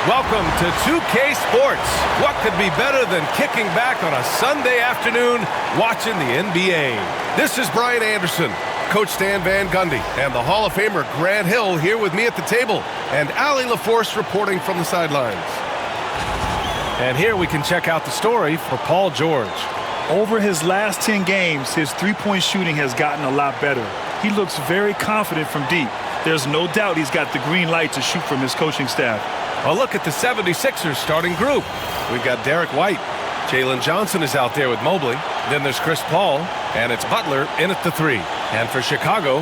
Welcome to 2K Sports. What could be better than kicking back on a Sunday afternoon watching the NBA? This is Brian Anderson, Coach Stan Van Gundy, and the Hall of Famer Grant Hill here with me at the table, and Allie LaForce reporting from the sidelines. And here we can check out the story for Paul George. Over his last 10 games, his three-point shooting has gotten a lot better. He looks very confident from deep. There's no doubt he's got the green light to shoot from his coaching staff. A look at the 76ers starting group. We've got Derek White. Jalen Johnson is out there with Mobley. Then there's Chris Paul, and it's Butler in at the 3. And for Chicago,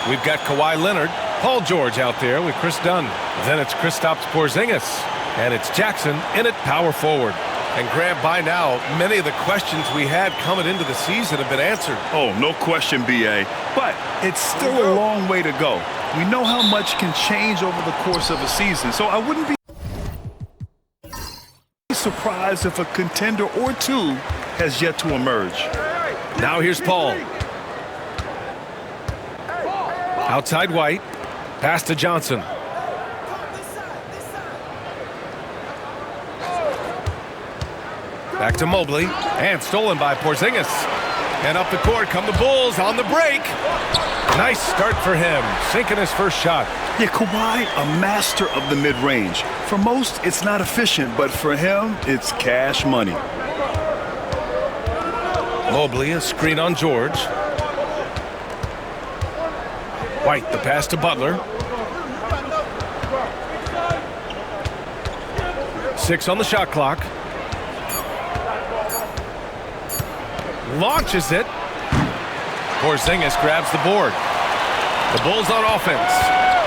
we've got Kawhi Leonard, Paul George out there with Chris Dunn. Then it's Kristaps Porzingis, and it's Jackson in at power forward. And Grant, by now, many of the questions we had coming into the season have been answered. Oh, no question, B.A. But it's still a long way to go. We know how much can change over the course of a season, so I wouldn't be surprised if a contender or two has yet to emerge. Now here's Paul. Outside White. Pass to Johnson. Back to Mobley. And stolen by Porzingis. And up the court come the Bulls on the break. Nice start for him, sinking his first shot. Yeah, Kawhi, a master of the mid-range. For most, it's not efficient, but for him, it's cash money. Mobley, a screen on George. White, the pass to Butler. 6 on the shot clock. Launches it. Porzingis grabs the board. The Bulls on offense.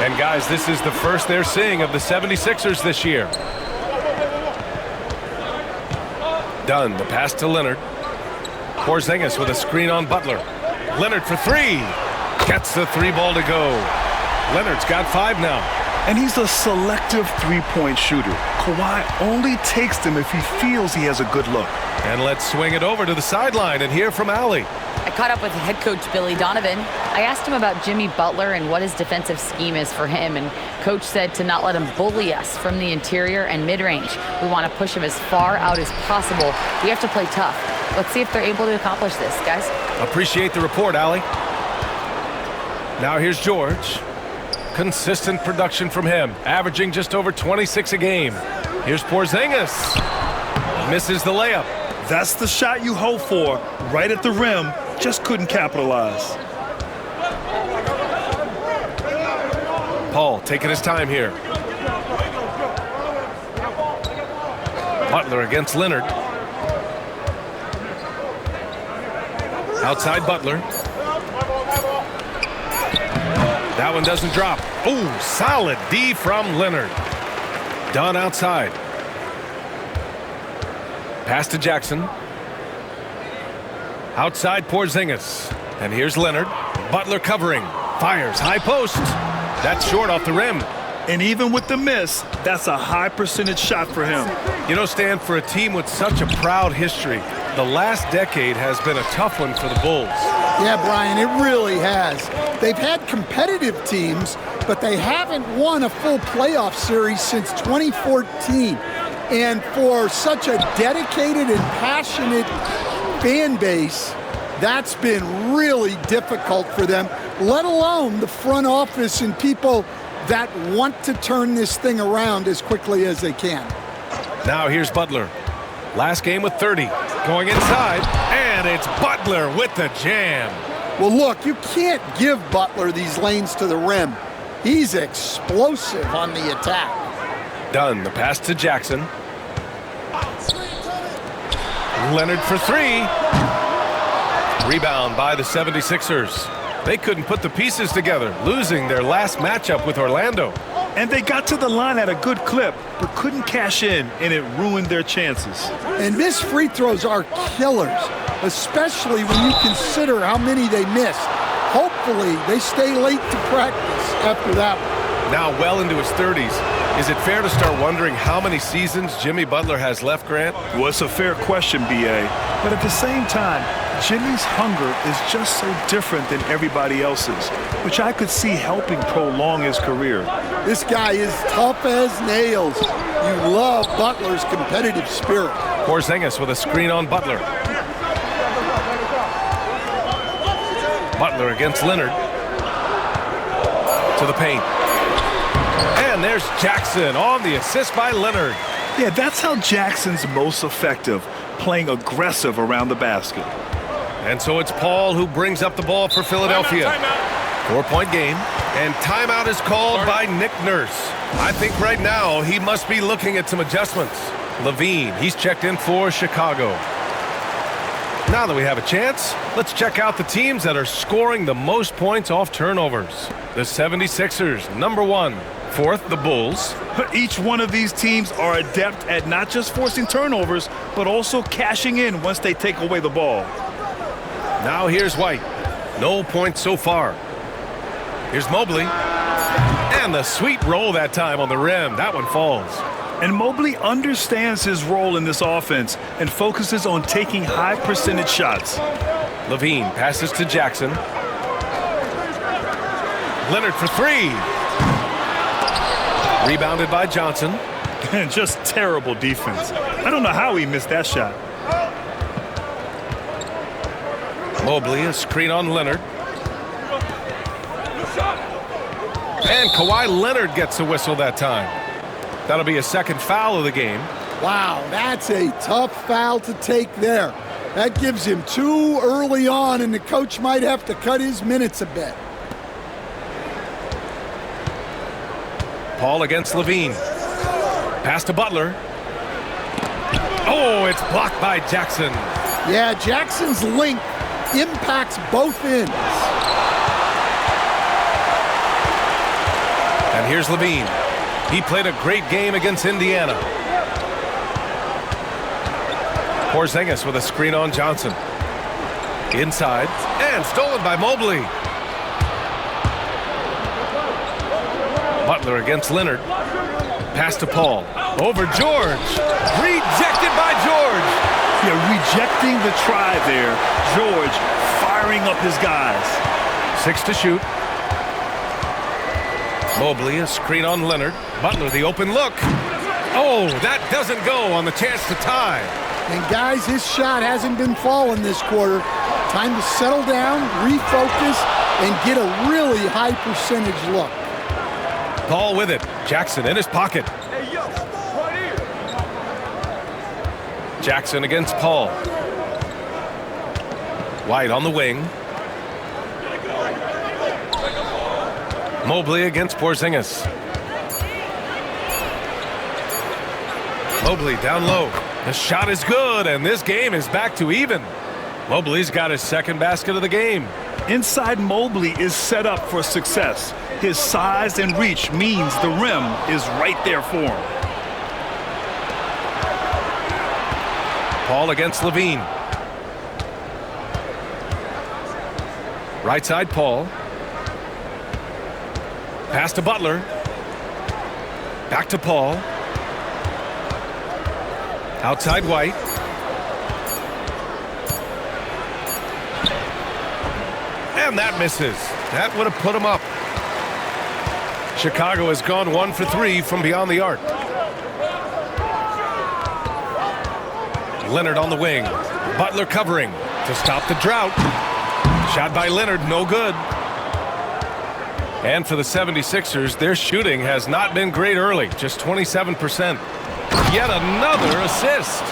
And guys, this is the first they're seeing of the 76ers this year. Dunn, the pass to Leonard. Porzingis with a screen on Butler. Leonard for 3. Gets the 3 ball to go. Leonard's got 5 now. And he's a selective three-point shooter. Kawhi only takes them if he feels he has a good look. And let's swing it over to the sideline and hear from Allie. I caught up with head coach Billy Donovan. I asked him about Jimmy Butler and what his defensive scheme is for him, and coach said to not let him bully us from the interior and mid-range. We want to push him as far out as possible. We have to play tough. Let's see if they're able to accomplish this, guys. Appreciate the report, Allie. Now here's George. Consistent production from him, averaging just over 26 a game. Here's Porzingis. Misses the layup. That's the shot you hope for, right at the rim. Just couldn't capitalize. Paul taking his time here. Butler against Leonard. Outside Butler. That one doesn't drop. Oh, solid D from Leonard. Dunn outside. Pass to Jackson. Outside Porzingis. And here's Leonard. Butler covering. Fires. High post. That's short off the rim. And even with the miss, that's a high percentage shot for him. You know, Stan, for a team with such a proud history, the last decade has been a tough one for the Bulls. Yeah, Brian, it really has. They've had competitive teams, but they haven't won a full playoff series since 2014. And for such a dedicated and passionate fan base, that's been really difficult for them, let alone the front office and people that want to turn this thing around as quickly as they can. Now here's Butler. Last game with 30. Going inside, and it's Butler with the jam. Well, look, you can't give Butler these lanes to the rim. He's explosive on the attack. Dunn, the pass to Jackson. Leonard for 3. Rebound by the 76ers. They couldn't put the pieces together, losing their last matchup with Orlando. And they got to the line at a good clip, but couldn't cash in, and it ruined their chances. And missed free throws are killers, especially when you consider how many they missed. Hopefully, they stay late to practice after that one. Now well into his 30s. Is it fair to start wondering how many seasons Jimmy Butler has left, Grant? Well, it's a fair question, B.A. But at the same time, Jimmy's hunger is just so different than everybody else's, which I could see helping prolong his career. This guy is tough as nails. You love Butler's competitive spirit. Porzingis with a screen on Butler. Butler against Leonard. To the paint. And there's Jackson on the assist by Leonard. Yeah, that's how Jackson's most effective, playing aggressive around the basket. And so it's Paul who brings up the ball for Philadelphia. 4-point game. And timeout is called by Nick Nurse. I think right now he must be looking at some adjustments. Levine, he's checked in for Chicago. Now that we have a chance, let's check out the teams that are scoring the most points off turnovers. The 76ers, number 1. Fourth, the Bulls. Each one of these teams are adept at not just forcing turnovers, but also cashing in once they take away the ball. Now here's White. No points so far. Here's Mobley. And the sweet roll that time on the rim. That one falls. And Mobley understands his role in this offense and focuses on taking high percentage shots. Levine passes to Jackson. Leonard for 3. Rebounded by Johnson. And just terrible defense. I don't know how he missed that shot. Mobley, a screen on Leonard. And Kawhi Leonard gets a whistle that time. That'll be a second foul of the game. Wow, that's a tough foul to take there. That gives him 2 early on, and the coach might have to cut his minutes a bit. Paul against Levine. Pass to Butler. Oh, it's blocked by Jackson. Yeah, Jackson's length impacts both ends. And here's Levine. He played a great game against Indiana. Porzingis with a screen on Johnson. Inside. And stolen by Mobley. Butler against Leonard. Pass to Paul. Over George. Rejected by George. Yeah, rejecting the try there. George firing up his guys. 6 to shoot. Mobley, a screen on Leonard. Butler, the open look. Oh, that doesn't go on the chance to tie. And guys, his shot hasn't been falling this quarter. Time to settle down, refocus, and get a really high percentage look. Paul with it. Jackson in his pocket. Jackson against Paul. White on the wing. Mobley against Porzingis. Mobley down low. The shot is good, and this game is back to even. Mobley's got his second basket of the game. Inside Mobley is set up for success. His size and reach means the rim is right there for him. Paul against Levine. Right side Paul. Pass to Butler. Back to Paul. Outside White. And that misses. That would have put him up. Chicago has gone 1 for 3 from beyond the arc. Leonard on the wing. Butler covering to stop the drought. Shot by Leonard, no good. And for the 76ers, their shooting has not been great early, just 27%. Yet another assist.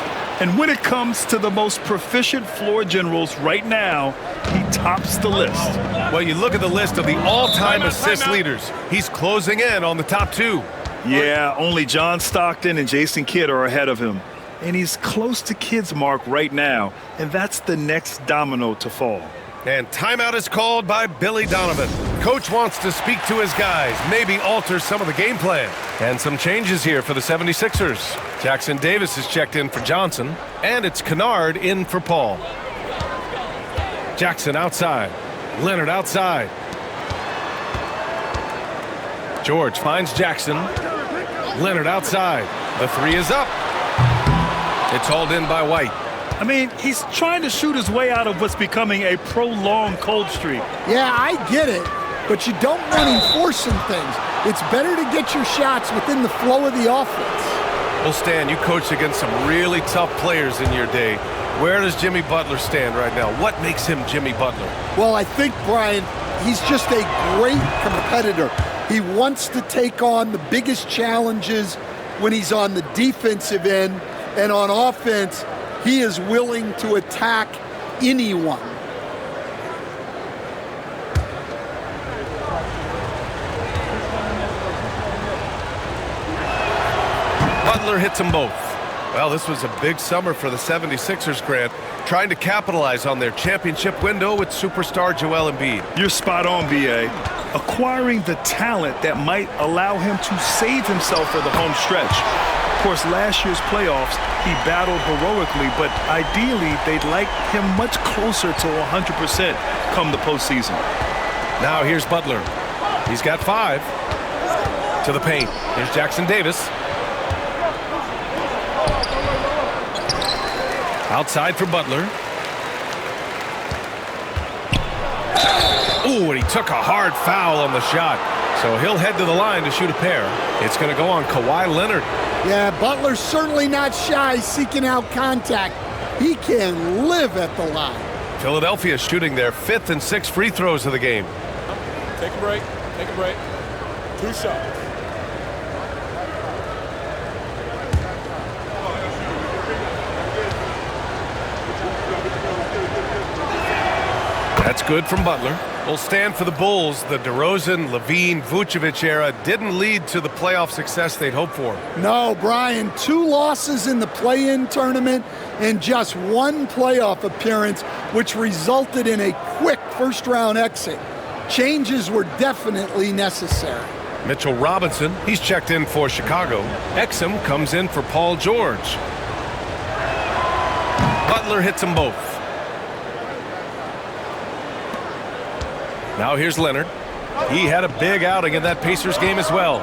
And when it comes to the most proficient floor generals right now, he tops the list. Well, you look at the list of the all-time assist leaders. He's closing in on the top 2. Yeah, only John Stockton and Jason Kidd are ahead of him. And he's close to Kidd's mark right now, and that's the next domino to fall. And timeout is called by Billy Donovan. Coach wants to speak to his guys, maybe alter some of the game plan. And some changes here for the 76ers. Jackson Davis is checked in for Johnson, and it's Kennard in for Paul. Jackson outside. Leonard outside. George finds Jackson. Leonard outside. The 3 is up. It's hauled in by White. I mean, he's trying to shoot his way out of what's becoming a prolonged cold streak. Yeah, I get it, but you don't want him forcing things. It's better to get your shots within the flow of the offense. Well, Stan, you coached against some really tough players in your day. Where does Jimmy Butler stand right now? What makes him Jimmy Butler? Well, I think, Brian, he's just a great competitor. He wants to take on the biggest challenges when he's on the defensive end, and on offense, he is willing to attack anyone. Butler hits them both. Well, this was a big summer for the 76ers, Grant, trying to capitalize on their championship window with superstar Joel Embiid. You're spot on, B.A. Acquiring the talent that might allow him to save himself for the home stretch. Of course, last year's playoffs, he battled heroically, but ideally, they'd like him much closer to 100% come the postseason. Now here's Butler. He's got 5. To the paint. Here's Jackson Davis. Outside for Butler. Ooh, and he took a hard foul on the shot. So he'll head to the line to shoot a pair. It's going to go on Kawhi Leonard. Yeah, Butler's certainly not shy seeking out contact. He can live at the line. Philadelphia shooting their 5th and 6th free throws of the game. Take a break. Take a break. 2 shots. That's good from Butler. Will stand for the Bulls. The DeRozan, Levine, Vucevic era didn't lead to the playoff success they'd hoped for. No, Brian, 2 losses in the play-in tournament and just 1 playoff appearance, which resulted in a quick first-round exit. Changes were definitely necessary. Mitchell Robinson, he's checked in for Chicago. Exum comes in for Paul George. Butler hits them both. Now here's Leonard. He had a big outing in that Pacers game as well.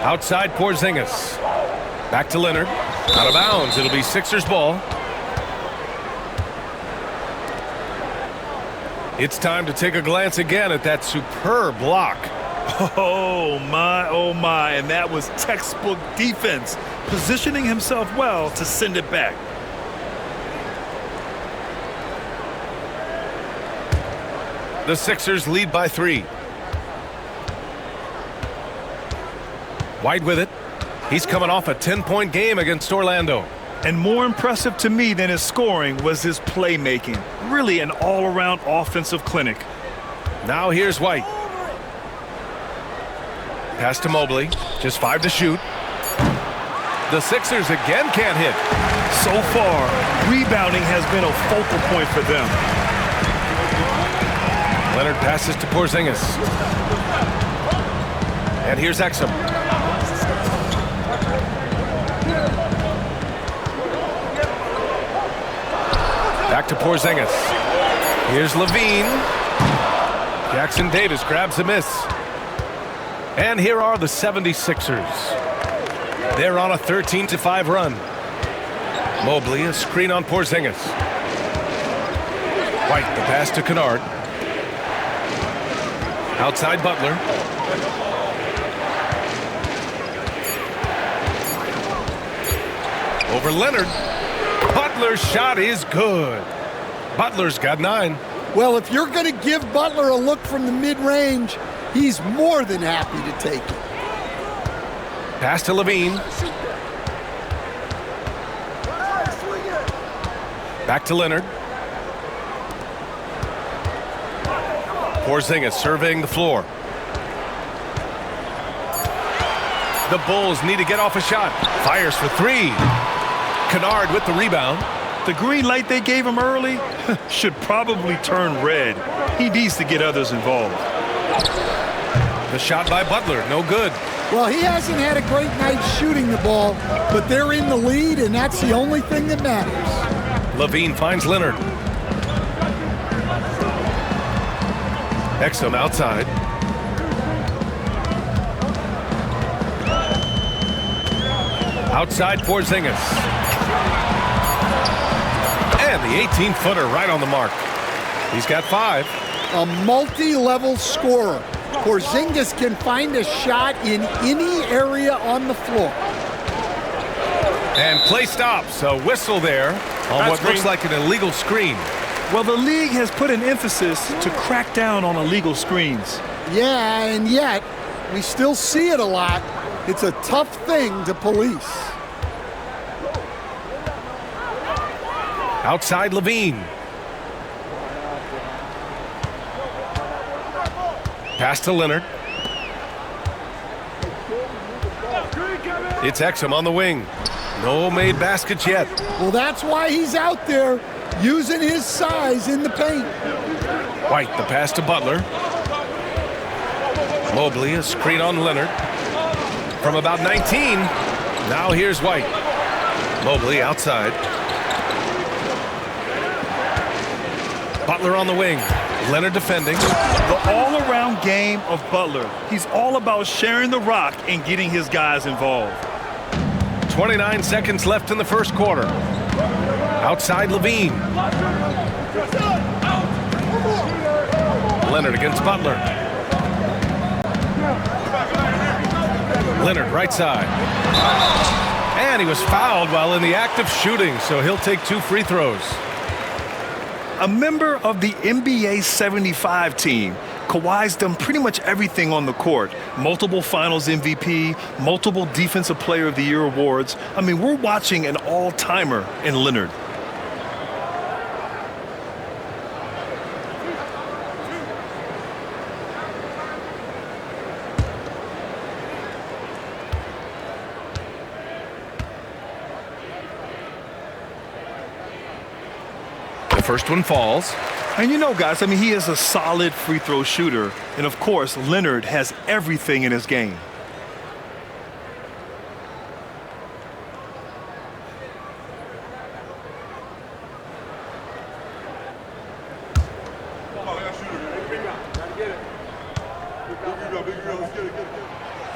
Outside Porzingis. Back to Leonard. Out of bounds. It'll be Sixers ball. It's time to take a glance again at that superb block. Oh my, and that was textbook defense, positioning himself well to send it back. The Sixers lead by 3. White with it. He's coming off a 10-point game against Orlando. And more impressive to me than his scoring was his playmaking. Really an all-around offensive clinic. Now here's White. Pass to Mobley. Just 5 to shoot. The Sixers again can't hit. So far, rebounding has been a focal point for them. Leonard passes to Porzingis. And here's Exum. Back to Porzingis. Here's Levine. Jackson Davis grabs a miss. And here are the 76ers. They're on a 13-5 run. Mobley, a screen on Porzingis. White, the pass to Kennard. Outside Butler. Over Leonard. Butler's shot is good. Butler's got 9. Well, if you're going to give Butler a look from the mid-range, he's more than happy to take it. Pass to Levine. Back to Leonard. Porzingis surveying the floor. The Bulls need to get off a shot. Fires for 3. Kennard with the rebound. The green light they gave him early should probably turn red. He needs to get others involved. The shot by Butler, no good. Well, he hasn't had a great night shooting the ball, but they're in the lead, and that's the only thing that matters. Levine finds Leonard. Exum outside. Outside Porzingis. And the 18-footer right on the mark. He's got 5. A multi-level scorer. Porzingis can find a shot in any area on the floor. And play stops. A whistle there on what looks like an illegal screen. Well, the league has put an emphasis to crack down on illegal screens. Yeah, and yet we still see it a lot. It's a tough thing to police. Outside Levine. Pass to Leonard. It's Exum on the wing. No made baskets yet. Well, that's why he's out there using his size in the paint. White, the pass to Butler. Mobley, a screen on Leonard. From about 19, now here's White. Mobley outside. Butler on the wing. Leonard defending. The all-around game of Butler. He's all about sharing the rock and getting his guys involved. 29 seconds left in the first quarter. Outside Levine. Leonard against Butler. Leonard right side. And he was fouled while in the act of shooting, so he'll take 2 free throws. A member of the NBA 75 team, Kawhi's done pretty much everything on the court. Multiple Finals MVP, multiple Defensive Player of the Year awards. I mean, we're watching an all-timer in Leonard. First one falls. And you know, guys, I mean, he is a solid free throw shooter. And, of course, Leonard has everything in his game.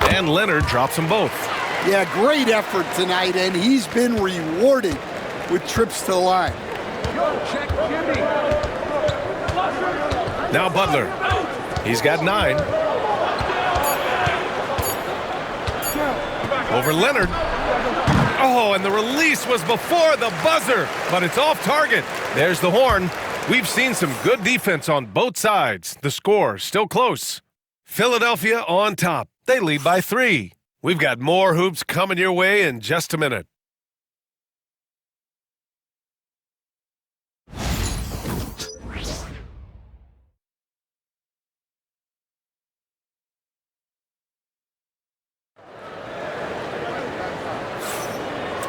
And Leonard drops them both. Yeah, great effort tonight, and he's been rewarded with trips to the line. Now Butler. He's got 9. Over Leonard. Oh, and the release was before the buzzer, but it's off target. There's the horn. We've seen some good defense on both sides. The score still close. Philadelphia on top. They lead by 3. We've got more hoops coming your way in just a minute.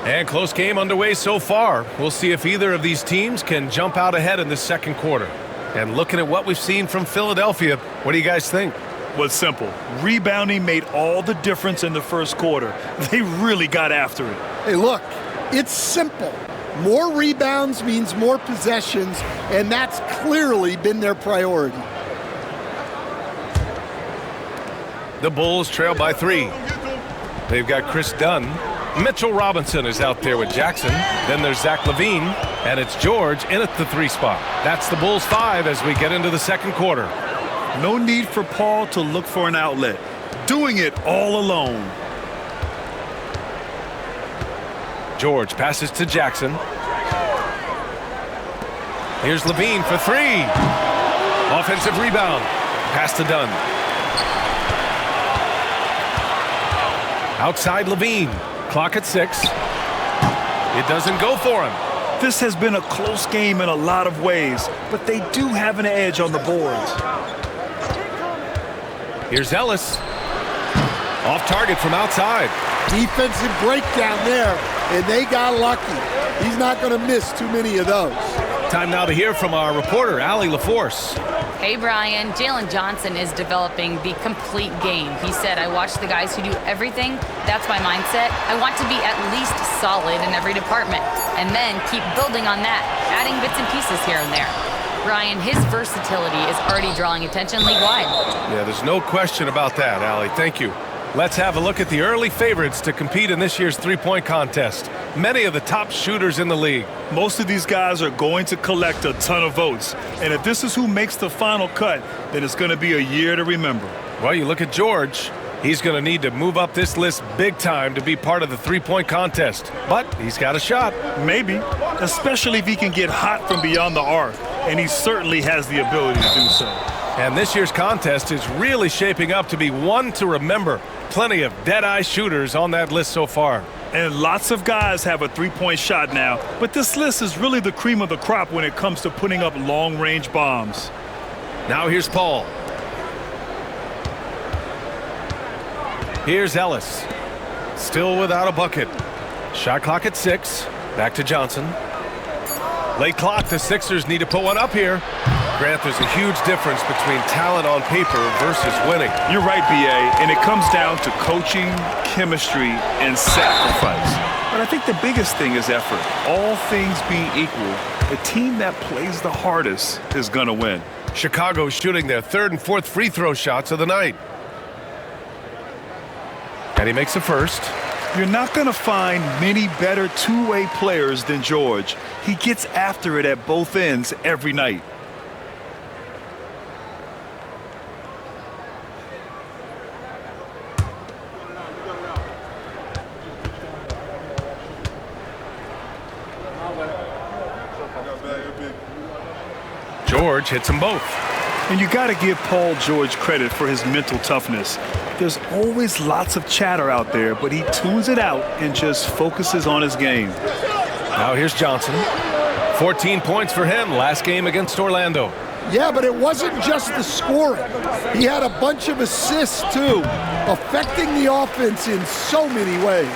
And close game underway so far. We'll see if either of these teams can jump out ahead in the second quarter. And looking at what we've seen from Philadelphia, what do you guys think? Was simple. Rebounding made all the difference in the first quarter. They really got after it. Hey, look, it's simple. More rebounds means more possessions, and that's clearly been their priority. The Bulls trail by 3. They've got Chris Dunn. Mitchell Robinson is out there with Jackson. Then there's Zach LaVine, and it's George in at the 3 spot. That's the Bulls 5 as we get into the second quarter. No need for Paul to look for an outlet. Doing it all alone. George passes to Jackson. Here's LaVine for 3. Offensive rebound. Pass to Dunn. Outside LaVine. Clock at 6. It doesn't go for him. This has been a close game in a lot of ways, but they do have an edge on the boards. Here's Ellis. Off target from outside. Defensive breakdown there, and they got lucky. He's not going to miss too many of those. Time now to hear from our reporter, Allie LaForce. Hey, Brian. Jalen Johnson is developing the complete game. He said, I watch the guys who do everything. That's my mindset. I want to be at least solid in every department and then keep building on that, adding bits and pieces here and there. Brian, his versatility is already drawing attention league-wide. Yeah, there's no question about that, Allie. Thank you. Let's have a look at the early favorites to compete in this year's three-point contest. Many of the top shooters in the league. Most of these guys are going to collect a ton of votes. And if this is who makes the final cut, then it's going to be a year to remember. Well, you look at George. He's going to need to move up this list big time to be part of the three-point contest. But he's got a shot. Maybe, especially if he can get hot from beyond the arc. And he certainly has the ability to do so. And this year's contest is really shaping up to be one to remember. Plenty of dead-eye shooters on that list so far. And lots of guys have a three-point shot now. But this list is really the cream of the crop when it comes to putting up long-range bombs. Now here's Paul. Here's Ellis. Still without a bucket. Shot clock at 6. Back to Johnson. Late clock. The Sixers need to put one up here. Grant, there's a huge difference between talent on paper versus winning. You're right, B.A., and it comes down to coaching, chemistry, and sacrifice. But I think the biggest thing is effort. All things being equal, the team that plays the hardest is going to win. Chicago shooting their third and fourth free throw shots of the night. And he makes the first. You're not going to find many better two-way players than George. He gets after it at both ends every night. George hits them both. And you got to give Paul George credit for his mental toughness. There's always lots of chatter out there, but he tunes it out and just focuses on his game. Now here's Johnson. 14 points for him last game against Orlando. Yeah, but it wasn't just the scoring. He had a bunch of assists, too, affecting the offense in so many ways.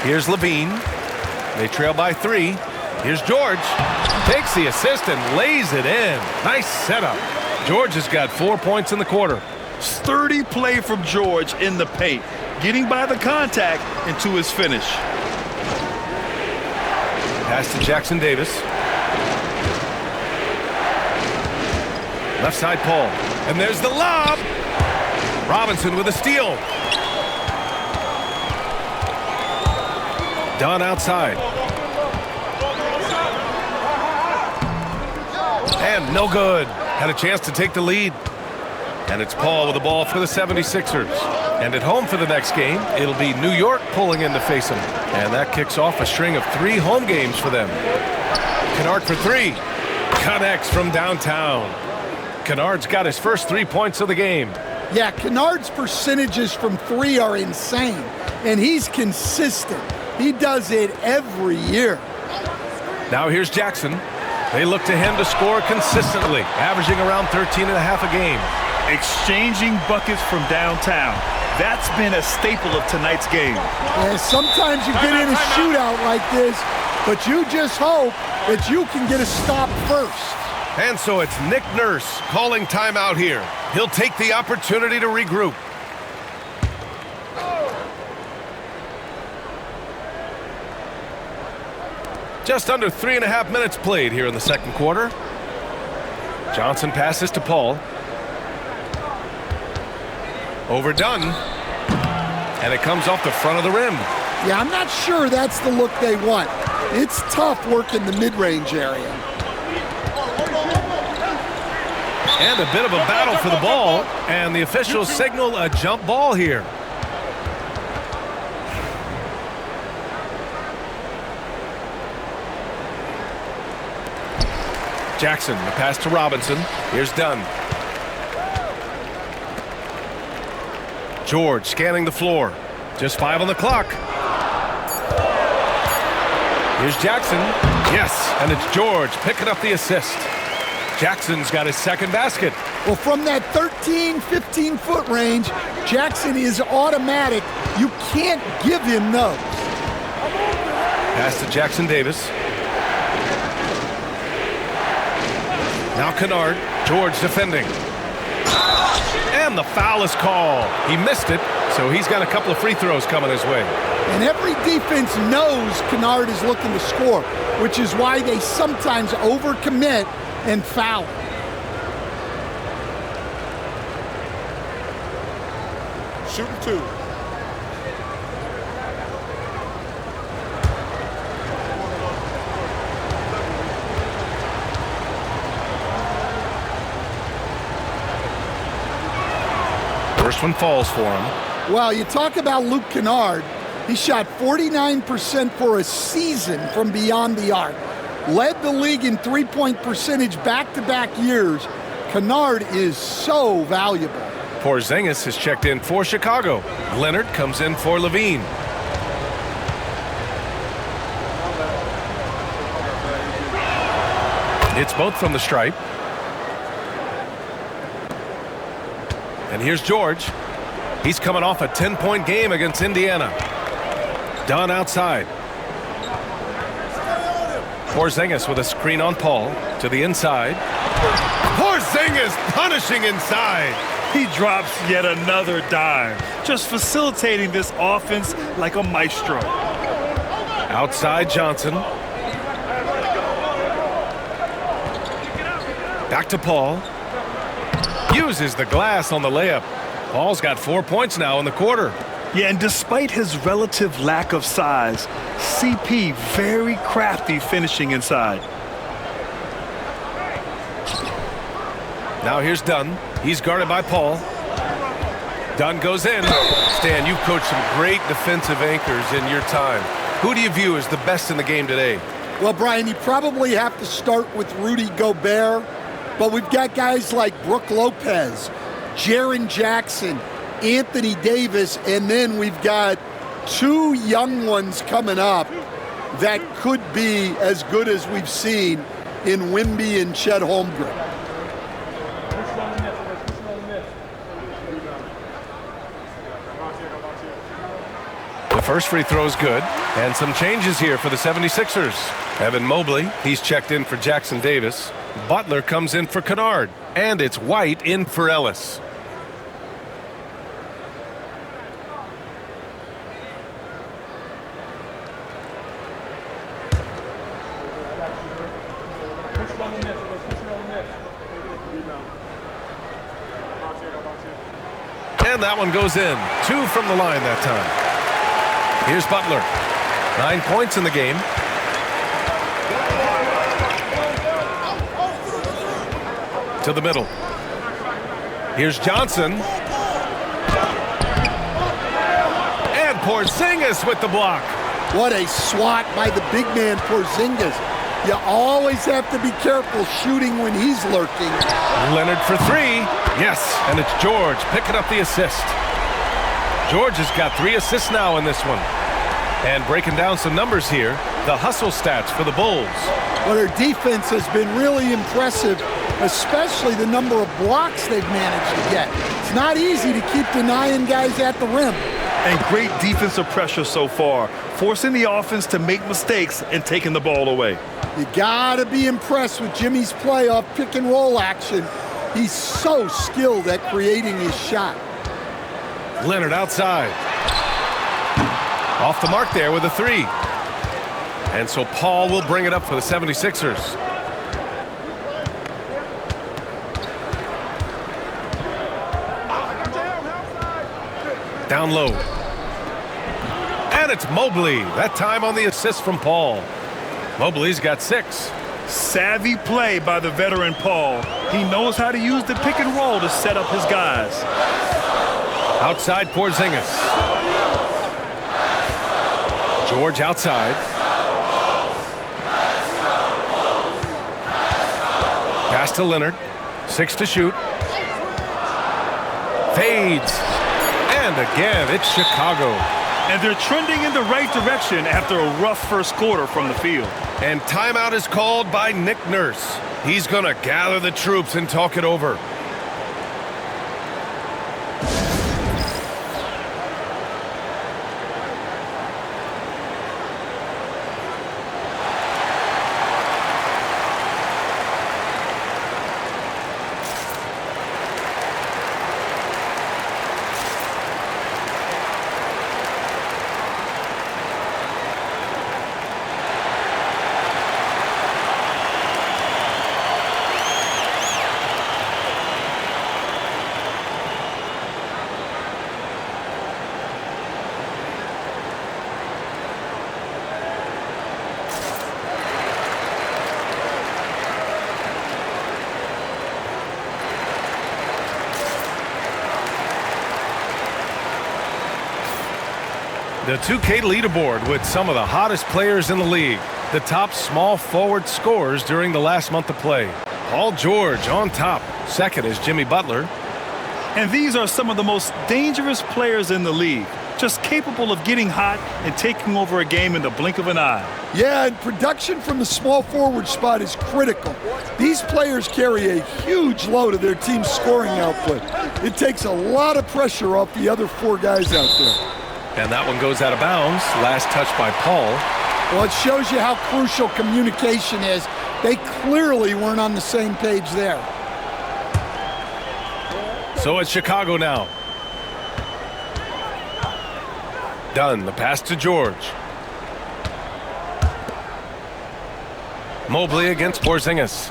Here's Levine. They trail by 3. Here's George. Takes the assist and lays it in. Nice setup. George has got 4 points in the quarter. Sturdy play from George in the paint, getting by the contact and to his finish. Pass to Jackson Davis. Left side Paul. And there's the lob. Robinson with a steal. Dunn outside. And no good. Had a chance to take the lead. And it's Paul with the ball for the 76ers. And at home for the next game, it'll be New York pulling in to face them. And that kicks off a string of 3 home games for them. Kennard for 3. Connects from downtown. Kennard's got his first 3 points of the game. Yeah, Kennard's percentages from 3 are insane. And he's consistent. He does it every year. Now here's Jackson. They look to him to score consistently, averaging around 13.5 a game. Exchanging buckets from downtown. That's been a staple of tonight's game. Yeah, sometimes you get in a shootout like this, but you just hope that you can get a stop first. And so it's Nick Nurse calling timeout here. He'll take the opportunity to regroup. Just under 3.5 minutes played here in the second quarter. Johnson passes to Paul. Overdone. And it comes off the front of the rim. Yeah, I'm not sure that's the look they want. It's tough working the mid-range area. And a bit of a battle for the ball. And the officials signal a jump ball here. Jackson, the pass to Robinson. Here's Dunn. George scanning the floor. Just 5 on the clock. Here's Jackson. Yes, and it's George picking up the assist. Jackson's got his second basket. Well, from that 13, 15-foot range, Jackson is automatic. You can't give him those. Pass to Jackson Davis. Now Kennard. George defending. And the foul is called. He missed it, so he's got a couple of free throws coming his way. And every defense knows Kennard is looking to score, which is why they sometimes overcommit and foul. Shooting 2. First one falls for him. Well, you talk about Luke Kennard. He shot 49% for a season from beyond the arc. Led the league in three-point percentage back-to-back years. Kennard is so valuable. Porzingis is checked in for Chicago. Leonard comes in for Levine. It's both from the stripe. And here's George. He's coming off a 10-point game against Indiana. Dunn outside. Porzingis with a screen on Paul to the inside. Porzingis punishing inside. He drops yet another dime, just facilitating this offense like a maestro. Outside Johnson. Back to Paul. Uses the glass on the layup. Paul's got 4 points now in the quarter. Yeah, and despite his relative lack of size, CP very crafty finishing inside. Now here's Dunn. He's guarded by Paul. Dunn goes in. Stan, you've coached some great defensive anchors in your time. Who do you view as the best in the game today? Well, Brian, you probably have to start with Rudy Gobert, but we've got guys like Brook Lopez, Jaren Jackson, Anthony Davis, and then we've got two young ones coming up that could be as good as we've seen in Wemby and Chet Holmgren. The first free throw is good, and some changes here for the 76ers. Evan Mobley, he's checked in for Jackson Davis. Butler comes in for Kennard, and it's White in for Ellis. And that one goes in. 2 from the line that time. Here's Butler. 9 points in the game. To the middle. Here's Johnson. And Porzingis with the block. What a swat by the big man Porzingis. You always have to be careful shooting when he's lurking. Leonard for 3. Yes, and it's George picking up the assist. George has got 3 assists now in this one. And breaking down some numbers here, the hustle stats for the Bulls. Well, their defense has been really impressive, especially the number of blocks they've managed to get. It's not easy to keep denying guys at the rim. And great defensive pressure so far, forcing the offense to make mistakes and taking the ball away. You gotta be impressed with Jimmy's playoff pick and roll action. He's so skilled at creating his shot. Leonard outside. Off the mark there with a 3. And so Paul will bring it up for the 76ers. Down low. And it's Mobley. That time on the assist from Paul. Mobley's got 6. Savvy play by the veteran Paul. He knows how to use the pick and roll to set up his guys. Outside Porzingis. George outside. Pass to Leonard. 6 to shoot. Fades. And again, it's Chicago. And they're trending in the right direction after a rough first quarter from the field. And timeout is called by Nick Nurse. He's going to gather the troops and talk it over. The 2K leaderboard with some of the hottest players in the league. The top small forward scorers during the last month of play. Paul George on top. Second is Jimmy Butler. And these are some of the most dangerous players in the league. Just capable of getting hot and taking over a game in the blink of an eye. Yeah, and production from the small forward spot is critical. These players carry a huge load of their team's scoring output. It takes a lot of pressure off the other four guys out there. And that one goes out of bounds. Last touch by Paul. Well, it shows you how crucial communication is. They clearly weren't on the same page there. So it's Chicago now. Dunn, the pass to George. Mobley against Porzingis.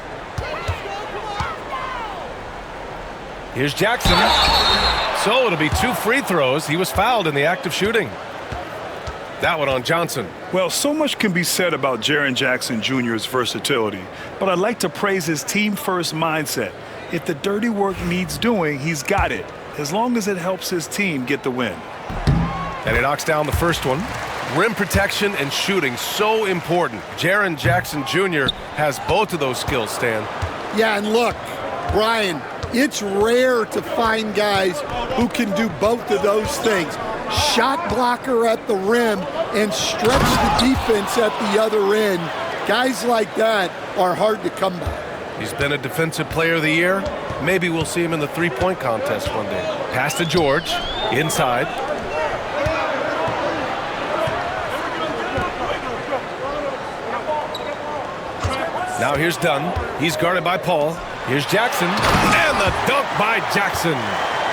Here's Jackson. So it'll be 2 free throws. He was fouled in the act of shooting. That one on Johnson. Well, so much can be said about Jaren Jackson Jr.'s versatility, but I'd like to praise his team-first mindset. If the dirty work needs doing, he's got it, as long as it helps his team get the win. And he knocks down the first one. Rim protection and shooting, so important. Jaren Jackson Jr. has both of those skills, Stan. Yeah, and look, Brian, it's rare to find guys who can do both of those things. Shot blocker at the rim and stretch the defense at the other end. Guys like that are hard to come by. He's been a defensive player of the year. Maybe we'll see him in the three-point contest one day. Pass to George, inside. Now here's Dunn. He's guarded by Paul. Here's Jackson. And the dunk by Jackson.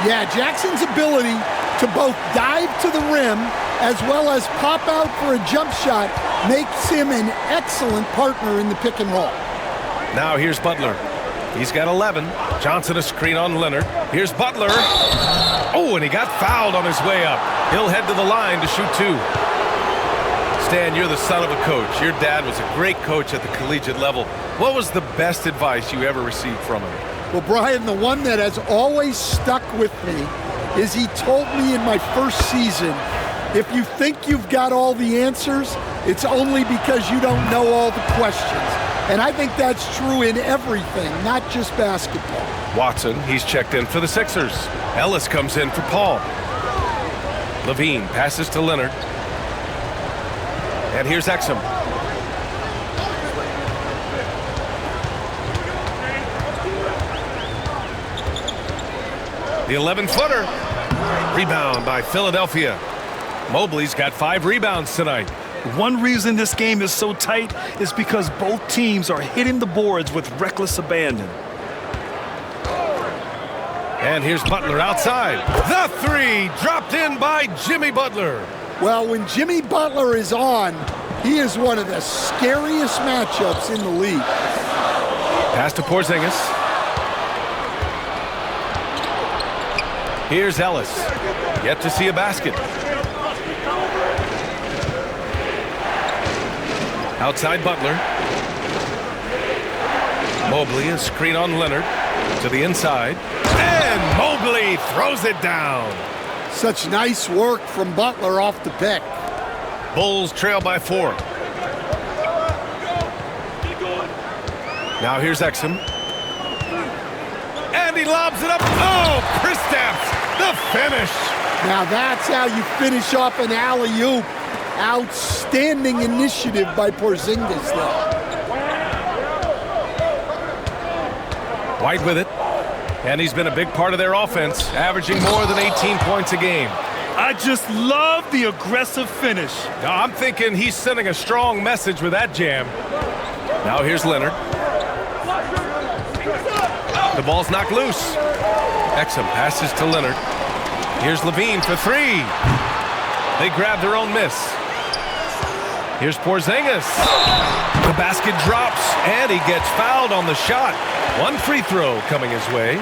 Yeah, Jackson's ability to both dive to the rim as well as pop out for a jump shot makes him an excellent partner in the pick and roll. Now here's Butler. He's got 11. Johnson a screen on Leonard. Here's Butler. Oh, and he got fouled on his way up. He'll head to the line to shoot 2. Stan, you're the son of a coach. Your dad was a great coach at the collegiate level. What was the best advice you ever received from him? Well, Brian, the one that has always stuck with me is he told me in my first season, if you think you've got all the answers, it's only because you don't know all the questions. And I think that's true in everything, not just basketball. Watson, he's checked in for the Sixers. Ellis comes in for Paul. Levine passes to Leonard. And here's Exum. The 11-footer. Rebound by Philadelphia. Mobley's got 5 rebounds tonight. One reason this game is so tight is because both teams are hitting the boards with reckless abandon. And here's Butler outside. The 3 dropped in by Jimmy Butler. Well, when Jimmy Butler is on, he is one of the scariest matchups in the league. Pass to Porzingis. Here's Ellis. Yet to see a basket. Outside Butler. Mobley, a screen on Leonard. To the inside. And Mobley throws it down. Such nice work from Butler off the pick. Bulls trail by 4. Now here's Exum. And he lobs it up. Oh, Kristaps, the finish. Now that's how you finish off an alley-oop. Outstanding initiative by Porzingis there. White with it. And he's been a big part of their offense, averaging more than 18 points a game. I just love the aggressive finish. Now, I'm thinking he's sending a strong message with that jam. Now here's Leonard. The ball's knocked loose. Exum passes to Leonard. Here's Levine for 3. They grab their own miss. Here's Porzingis. The basket drops, and he gets fouled on the shot. 1 free throw coming his way.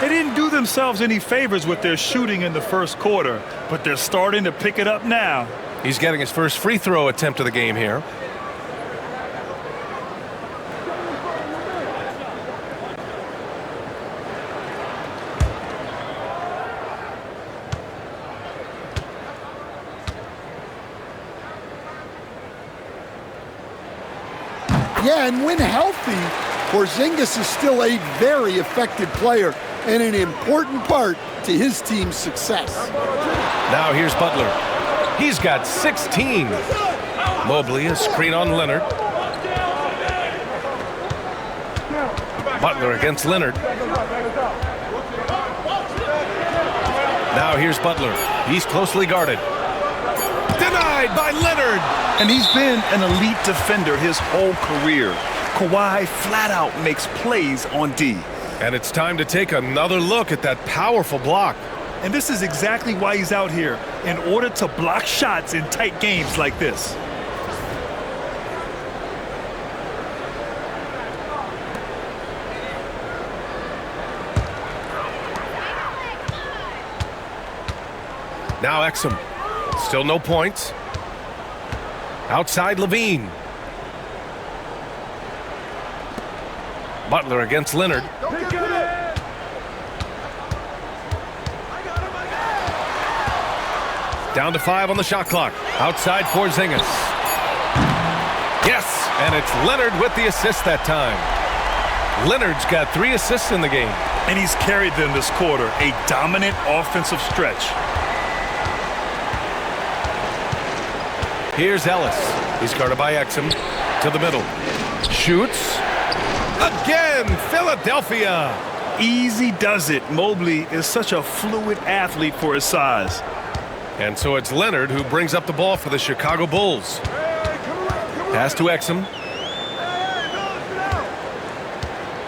They didn't do themselves any favors with their shooting in the first quarter, but they're starting to pick it up now. He's getting his first free throw attempt of the game here. Yeah, and when healthy, Porzingis is still a very effective player and an important part to his team's success. Now here's Butler. He's got 16. Mobley, a screen on Leonard. Butler against Leonard. Now here's Butler. He's closely guarded. Denied by Leonard. And he's been an elite defender his whole career. Kawhi flat out makes plays on D. And it's time to take another look at that powerful block. And this is exactly why he's out here, in order to block shots in tight games like this. Now Exum. Still no points. Outside Levine. Butler against Leonard. Down to 5 on the shot clock. Outside Porzingis. Yes, and it's Leonard with the assist that time. Leonard's got 3 assists in the game. And he's carried them this quarter, a dominant offensive stretch. Here's Ellis. He's guarded by Exum. To the middle. Shoots. Again, Philadelphia. Easy does it. Mobley is such a fluid athlete for his size. And so it's Leonard who brings up the ball for the Chicago Bulls. Pass to Exum.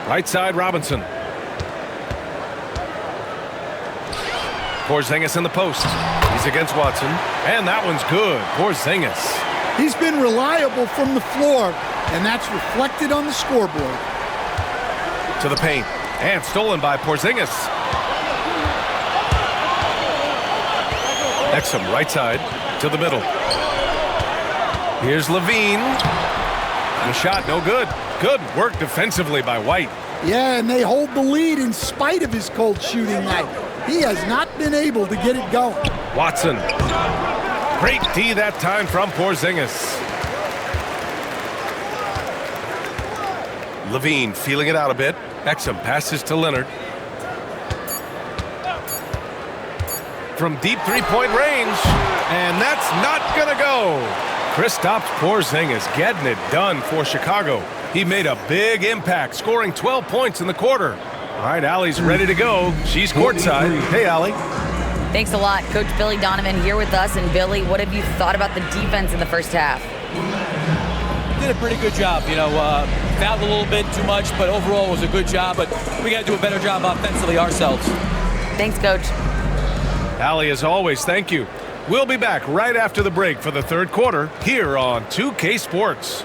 Right side, Robinson. Porzingis in the post. He's against Watson. And that one's good. Porzingis. He's been reliable from the floor, and that's reflected on the scoreboard. To the paint. And stolen by Porzingis. Exum, right side, to the middle. Here's Levine. The shot, no good. Good work defensively by White. Yeah, and they hold the lead in spite of his cold shooting night. He has not been able to get it going. Watson. Great D that time from Porzingis. Levine feeling it out a bit. Exum passes to Leonard. From deep three-point range, and that's not gonna go. Kristaps Porzingis getting it done for Chicago. He made a big impact, scoring 12 points in the quarter. All right, Allie's ready to go. She's courtside. Hey, Allie. Thanks a lot. Coach Billy Donovan here with us. And Billy, what have you thought about the defense in the first half? Did a pretty good job. Fouled a little bit too much, but overall was a good job. But we got to do a better job offensively ourselves. Thanks, Coach. Allie, as always, thank you. We'll be back right after the break for the third quarter here on 2K Sports.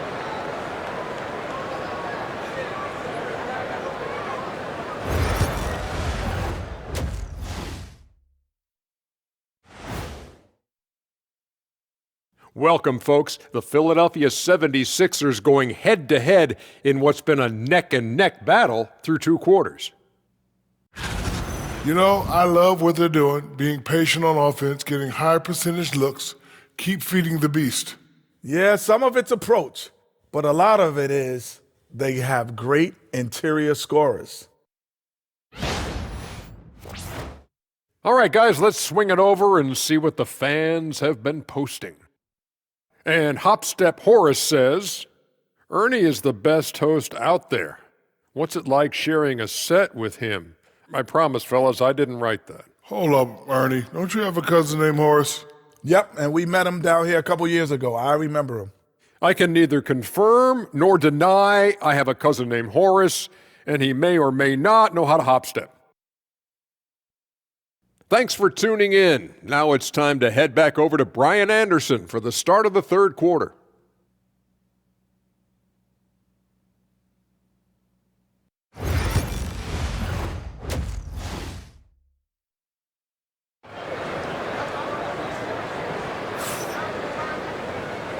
Welcome, folks. The Philadelphia 76ers going head-to-head in what's been a neck-and-neck battle through 2 quarters. You know, I love what they're doing, being patient on offense, getting high percentage looks, keep feeding the beast. Yeah, some of it's approach, but a lot of it is they have great interior scorers. All right, guys, let's swing it over and see what the fans have been posting. And Hopstep Horace says, Ernie is the best host out there. What's it like sharing a set with him? I promise, fellas, I didn't write that. Hold up, Ernie. Don't you have a cousin named Horace? Yep, and we met him down here a couple years ago. I remember him. I can neither confirm nor deny I have a cousin named Horace, and he may or may not know how to hopstep. Thanks for tuning in. Now it's time to head back over to Brian Anderson for the start of the third quarter.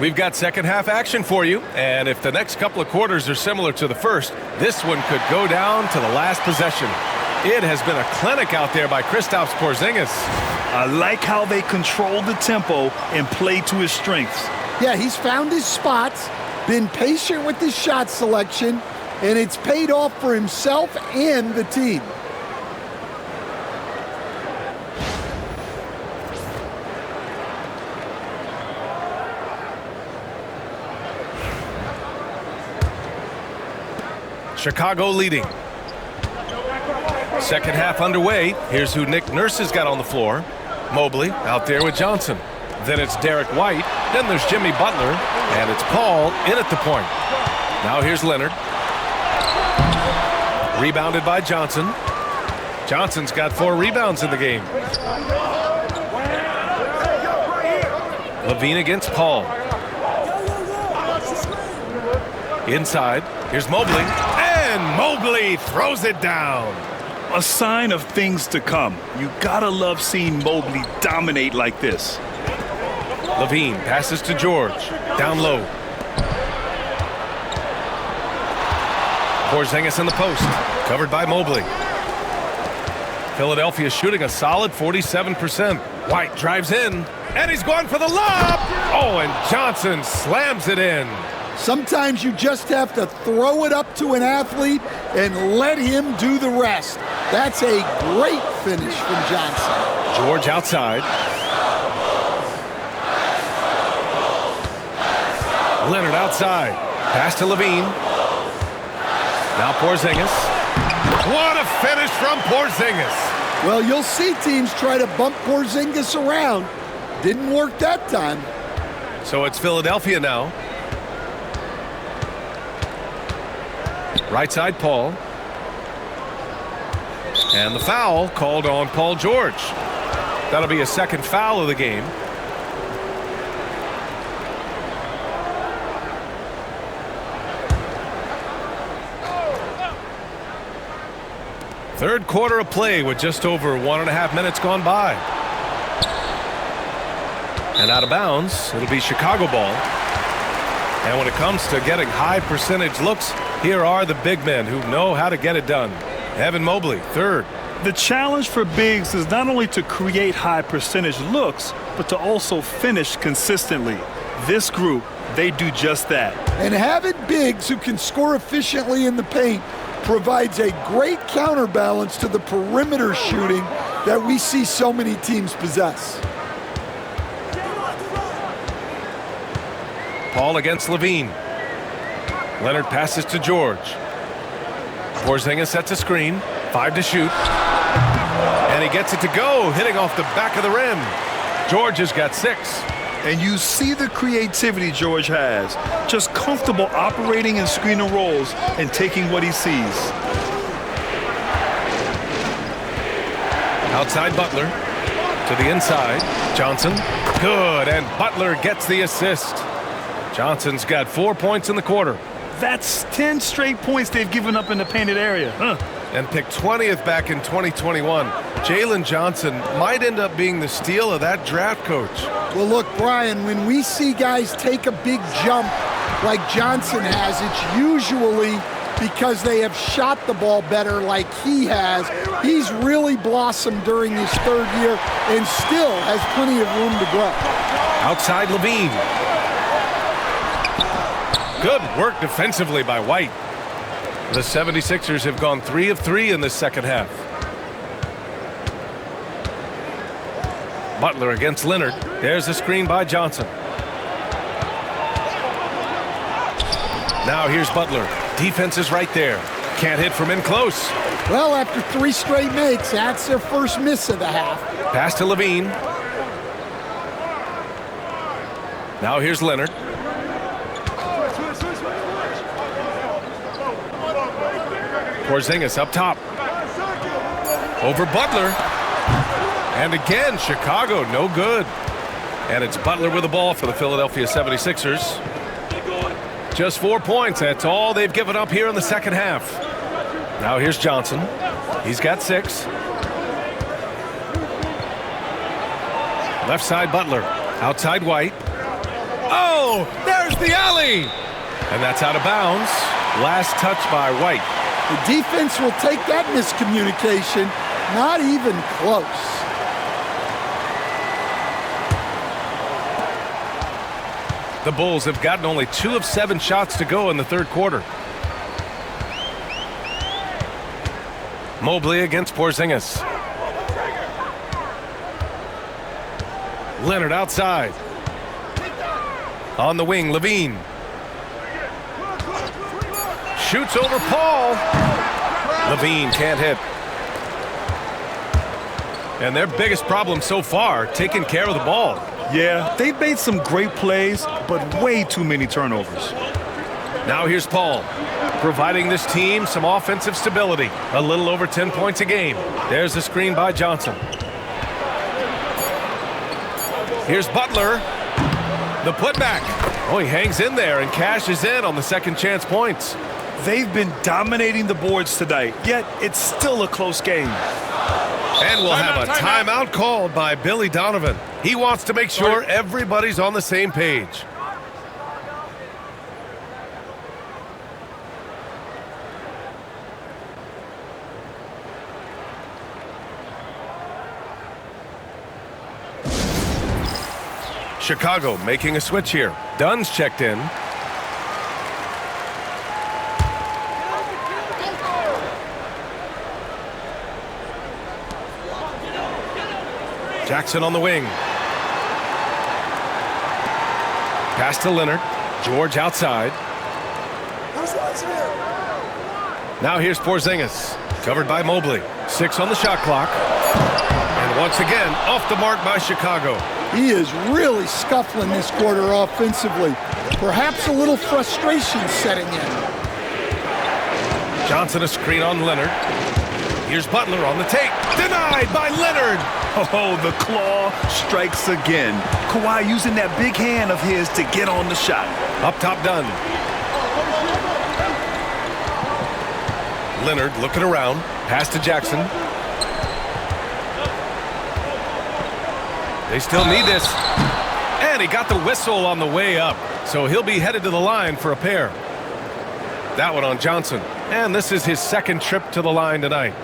We've got second half action for you, and if the next couple of quarters are similar to the first, this one could go down to the last possession. It has been a clinic out there by Kristaps Porzingis. I like how they control the tempo and play to his strengths. Yeah, he's found his spots, been patient with his shot selection, and it's paid off for himself and the team. Chicago leading. Second half underway. Here's who Nick Nurse has got on the floor. Mobley out there with Johnson. Then it's Derek White. Then there's Jimmy Butler. And it's Paul in at the point. Now here's Leonard. Rebounded by Johnson. Johnson's got 4 rebounds in the game. Levine against Paul. Inside. Here's Mobley. And Mobley throws it down. A sign of things to come. You gotta love seeing Mobley dominate like this. Levine passes to George. Down low. Porzingis in the post. Covered by Mobley. Philadelphia shooting a solid 47%. White drives in. And he's going for the lob. Oh, and Johnson slams it in. Sometimes you just have to throw it up to an athlete and let him do the rest. That's a great finish from Johnson. George outside. Leonard outside. Pass to Levine. Now Porzingis. What a finish from Porzingis. Well, you'll see teams try to bump Porzingis around. Didn't work that time. So it's Philadelphia now. Right side, Paul. And the foul called on Paul George. That'll be a second foul of the game. Third quarter of play with just over 1.5 minutes gone by. And out of bounds, it'll be Chicago ball. And when it comes to getting high percentage looks, here are the big men who know how to get it done. Evan Mobley, third. The challenge for bigs is not only to create high percentage looks, but to also finish consistently. This group, they do just that. And having bigs who can score efficiently in the paint provides a great counterbalance to the perimeter shooting that we see so many teams possess. Paul against Levine. Leonard passes to George. Porzingis sets a screen. 5 to shoot. And he gets it to go, hitting off the back of the rim. George has got 6. And you see the creativity George has. Just comfortable operating in screen and rolls and taking what he sees. Outside Butler. To the inside. Johnson. Good. And Butler gets the assist. Johnson's got 4 points in the quarter. That's 10 straight points they've given up in the painted area. And picked 20th back in 2021. Jalen Johnson might end up being the steal of that draft, coach. Well, look, Brian, when we see guys take a big jump like Johnson has, it's usually because they have shot the ball better like he has. He's really blossomed during his third year and still has plenty of room to grow. Outside Levine. Good work defensively by White. The 76ers have gone 3 of 3 in this second half. Butler against Leonard. There's a screen by Johnson. Now here's Butler. Defense is right there. Can't hit from in close. Well, after 3 straight makes, that's their first miss of the half. Pass to Levine. Now here's Leonard. Porzingis up top. Over Butler. And again, Chicago, no good. And it's Butler with the ball for the Philadelphia 76ers. Just 4 points. That's all they've given up here in the second half. Now here's Johnson. He's got 6. Left side Butler. Outside White. Oh, there's the alley. And that's out of bounds. Last touch by White. The defense will take that miscommunication. Not even close. The Bulls have gotten only 2 of 7 shots to go in the third quarter. Mobley against Porzingis. Leonard outside. On the wing, Levine. Shoots over Paul. Levine can't hit. And their biggest problem so far, taking care of the ball. Yeah, they've made some great plays, but way too many turnovers. Now here's Paul, providing this team some offensive stability. A little over 10 points a game. There's the screen by Johnson. Here's Butler. The putback. Oh, he hangs in there and cashes in on the second chance points. They've been dominating the boards tonight, yet it's still a close game. And we'll have a timeout called by Billy Donovan. He wants to make sure everybody's on the same page. Chicago making a switch here. Dunn's checked in. Jackson on the wing. Pass to Leonard. George outside. Now here's Porzingis. Covered by Mobley. 6 on the shot clock. And once again, off the mark by Chicago. He is really scuffling this quarter offensively. Perhaps a little frustration setting in. Johnson a screen on Leonard. Here's Butler on the take. Denied by Leonard. Oh, the claw strikes again. Kawhi using that big hand of his to get on the shot. Up top, Dunn. Leonard looking around. Pass to Jackson. They still need this. And he got the whistle on the way up. So he'll be headed to the line for a pair. That one on Johnson. And this is his second trip to the line tonight.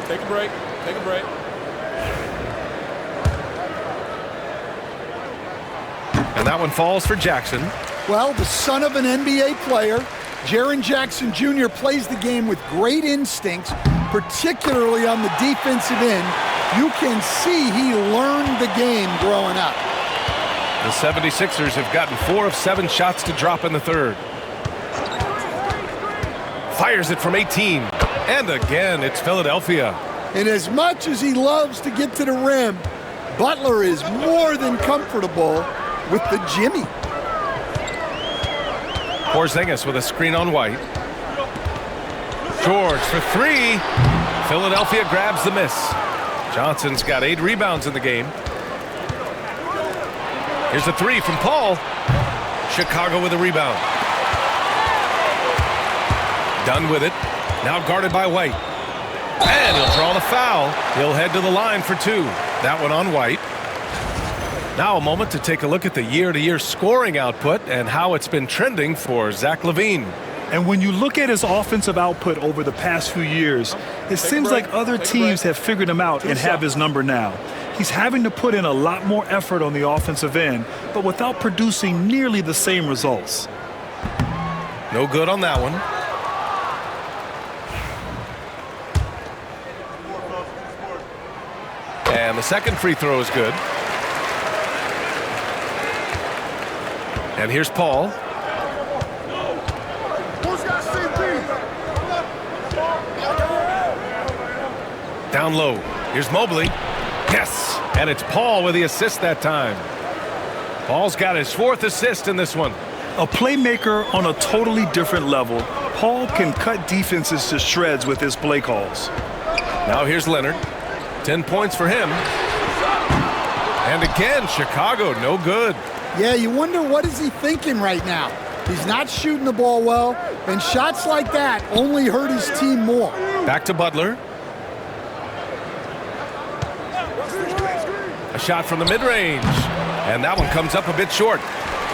Take a break. Take a break. And that one falls for Jackson. Well, the son of an NBA player, Jaren Jackson Jr. plays the game with great instincts, particularly on the defensive end. You can see he learned the game growing up. The 76ers have gotten 4 of 7 shots to drop in the third. Fires it from 18. And again, it's Philadelphia. And as much as he loves to get to the rim, Butler is more than comfortable with the Jimmy. Porzingis with a screen on White. George for 3. Philadelphia grabs the miss. Johnson's got 8 rebounds in the game. Here's a 3 from Paul. Chicago with a rebound. Done with it. Now guarded by White. And he'll draw the foul. He'll head to the line for 2. That one on White. Now a moment to take a look at the year-to-year scoring output and how it's been trending for Zach LaVine. And when you look at his offensive output over the past few years, it seems like other teams have figured him out and have his number now. He's having to put in a lot more effort on the offensive end, but without producing nearly the same results. No good on that one. And the second free throw is good. And here's Paul. Down low. Here's Mobley. Yes. And it's Paul with the assist that time. Paul's got his 4th assist in this one. A playmaker on a totally different level. Paul can cut defenses to shreds with his play calls. Now here's Leonard. 10 points for him. And again, Chicago, no good. Yeah, you wonder what is he thinking right now. He's not shooting the ball well, and shots like that only hurt his team more. Back to Butler. A shot from the mid-range. And that one comes up a bit short.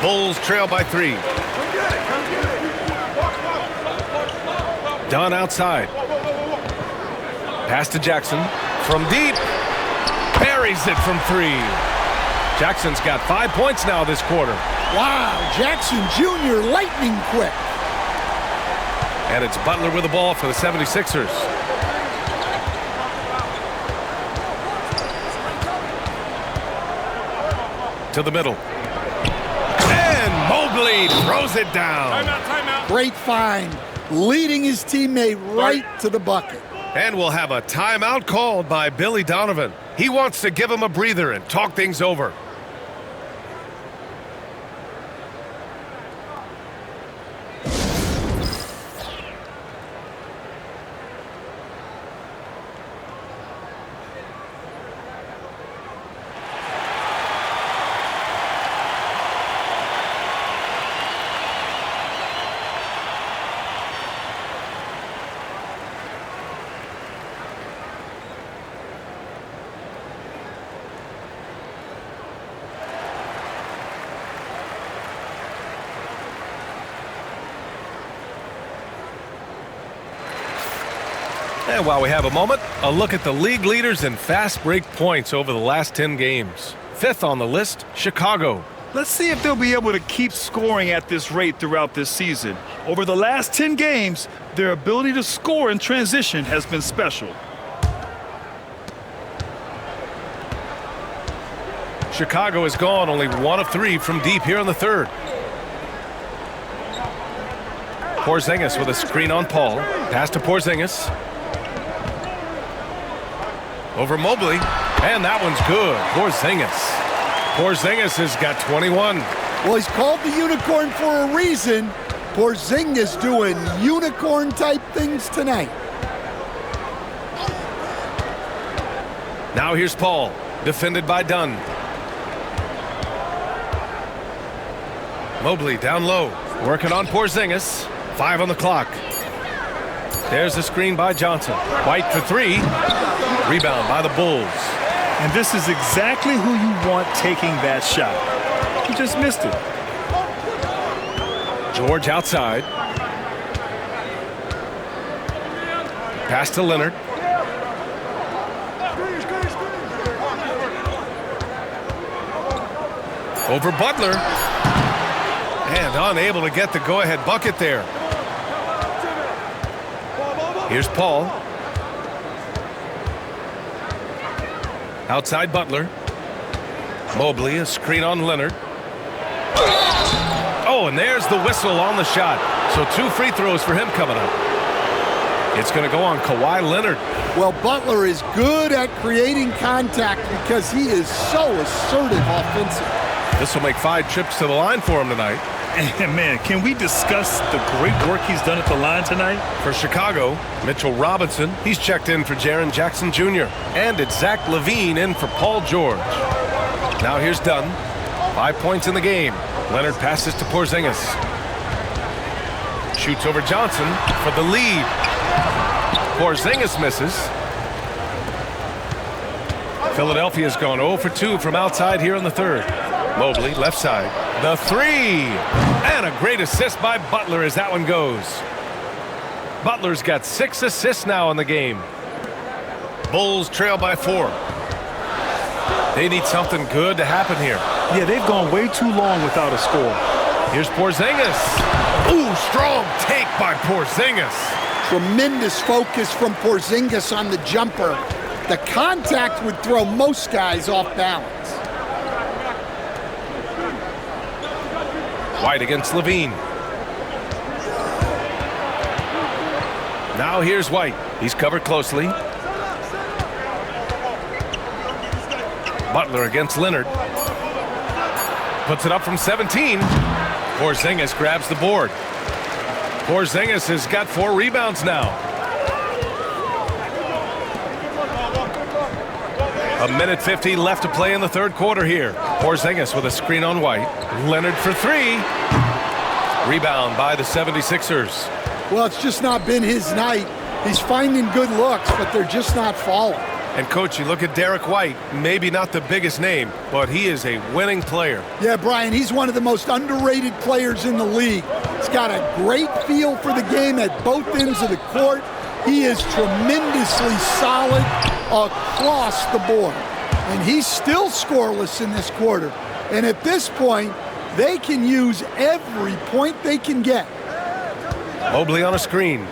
Bulls trail by 3. Dunn outside. Pass to Jackson. From deep. Buries it from 3. Jackson's got 5 points now this quarter. Wow, Jackson Jr. lightning quick. And it's Butler with the ball for the 76ers. To the middle. And Mobley throws it down. Timeout. Great find, leading his teammate right to the bucket. And we'll have a timeout called by Billy Donovan. He wants to give him a breather and talk things over. And while we have a moment, a look at the league leaders in fast break points over the last 10 games. 5th on the list, Chicago. Let's see if they'll be able to keep scoring at this rate throughout this season. Over the last 10 games, their ability to score in transition has been special. Chicago has gone only 1 of 3 from deep here in the 3rd. Porzingis with a screen on Paul. Pass to Porzingis. Over Mobley, and that one's good. Porzingis has got 21. Well, he's called the unicorn for a reason. Porzingis doing unicorn-type things tonight. Now here's Paul, defended by Dunn. Mobley down low, working on Porzingis. 5 on the clock. There's the screen by Johnson. White for 3. Rebound by the Bulls. And this is exactly who you want taking that shot. He just missed it. George outside. Pass to Leonard. Over Butler. And unable to get the go-ahead bucket there. Here's Paul. Outside Butler. Mobley, a screen on Leonard. Oh, and there's the whistle on the shot. So 2 free throws for him coming up. It's going to go on Kawhi Leonard. Well, Butler is good at creating contact because he is so assertive offensively. This will make 5 trips to the line for him tonight. And man, can we discuss the great work he's done at the line tonight? For Chicago, Mitchell Robinson, he's checked in for Jaren Jackson Jr. And it's Zach LaVine in for Paul George. Now here's Dunn. 5 points in the game. Leonard passes to Porzingis. Shoots over Johnson for the lead. Porzingis misses. Philadelphia's gone 0 for 2 from outside here in the 3rd. Mobley, left side. The 3! And a great assist by Butler as that one goes. Butler's got 6 assists now in the game. Bulls trail by 4. They need something good to happen here. Yeah, they've gone way too long without a score. Here's Porzingis. Ooh, strong take by Porzingis. Tremendous focus from Porzingis on the jumper. The contact would throw most guys off balance. White against LaVine. Now here's White. He's covered closely. Butler against Leonard. Puts it up from 17. Porzingis grabs the board. Porzingis has got 4 rebounds now. A minute 50 left to play in the 3rd quarter here. Porzingis with a screen on White. Leonard for 3. Rebound by the 76ers. Well, it's just not been his night. He's finding good looks, but they're just not falling. And, Coach, you look at Derek White, maybe not the biggest name, but he is a winning player. Yeah, Brian, he's one of the most underrated players in the league. He's got a great feel for the game at both ends of the court. He is tremendously solid across the board. And he's still scoreless in this quarter. And at this point, they can use every point they can get. Mobley on a screen.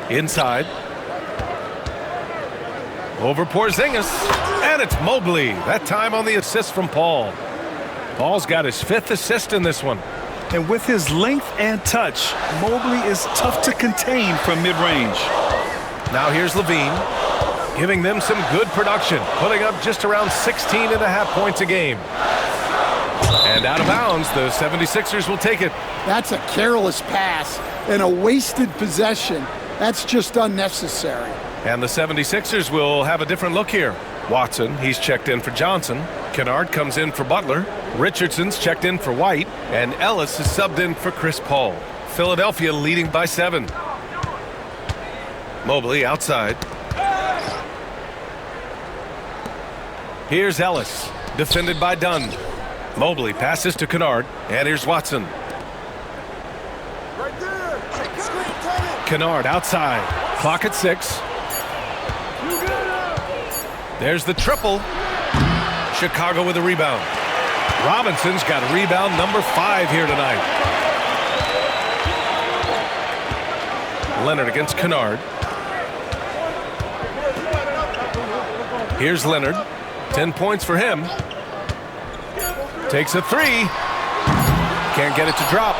Inside. Over Porzingis. And it's Mobley. That time on the assist from Paul. Paul's got his 5th assist in this one. And with his length and touch, Mobley is tough to contain from mid-range. Now here's Levine, giving them some good production, putting up just around 16.5 points a game. And out of bounds, the 76ers will take it. That's a careless pass and a wasted possession. That's just unnecessary. And the 76ers will have a different look here. Watson, he's checked in for Johnson. Kennard comes in for Butler. Richardson's checked in for White. And Ellis is subbed in for Chris Paul. Philadelphia leading by 7. Mobley outside. Here's Ellis, defended by Dunn. Mobley passes to Kennard, and here's Watson. Kennard outside. Clock at 6. There's the triple. Chicago with a rebound. Robinson's got a rebound number 5 here tonight. Leonard against Kennard. Here's Leonard. 10 points for him. Takes a 3. Can't get it to drop.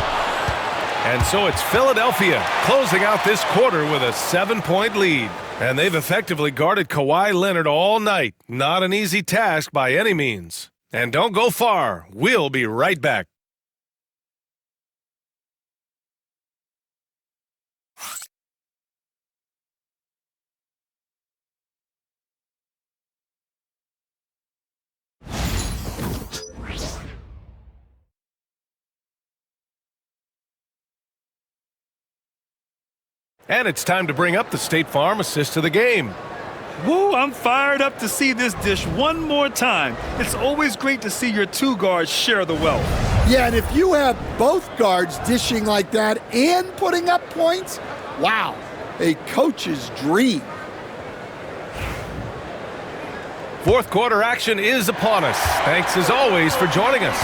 And so it's Philadelphia closing out this quarter with a 7-point lead. And they've effectively guarded Kawhi Leonard all night. Not an easy task by any means. And don't go far. We'll be right back. And it's time to bring up the State Farm assist of the game. Woo, I'm fired up to see this dish one more time. It's always great to see your 2 guards share the wealth. Yeah, and if you have both guards dishing like that and putting up points, wow, a coach's dream. 4th quarter action is upon us. Thanks as always for joining us.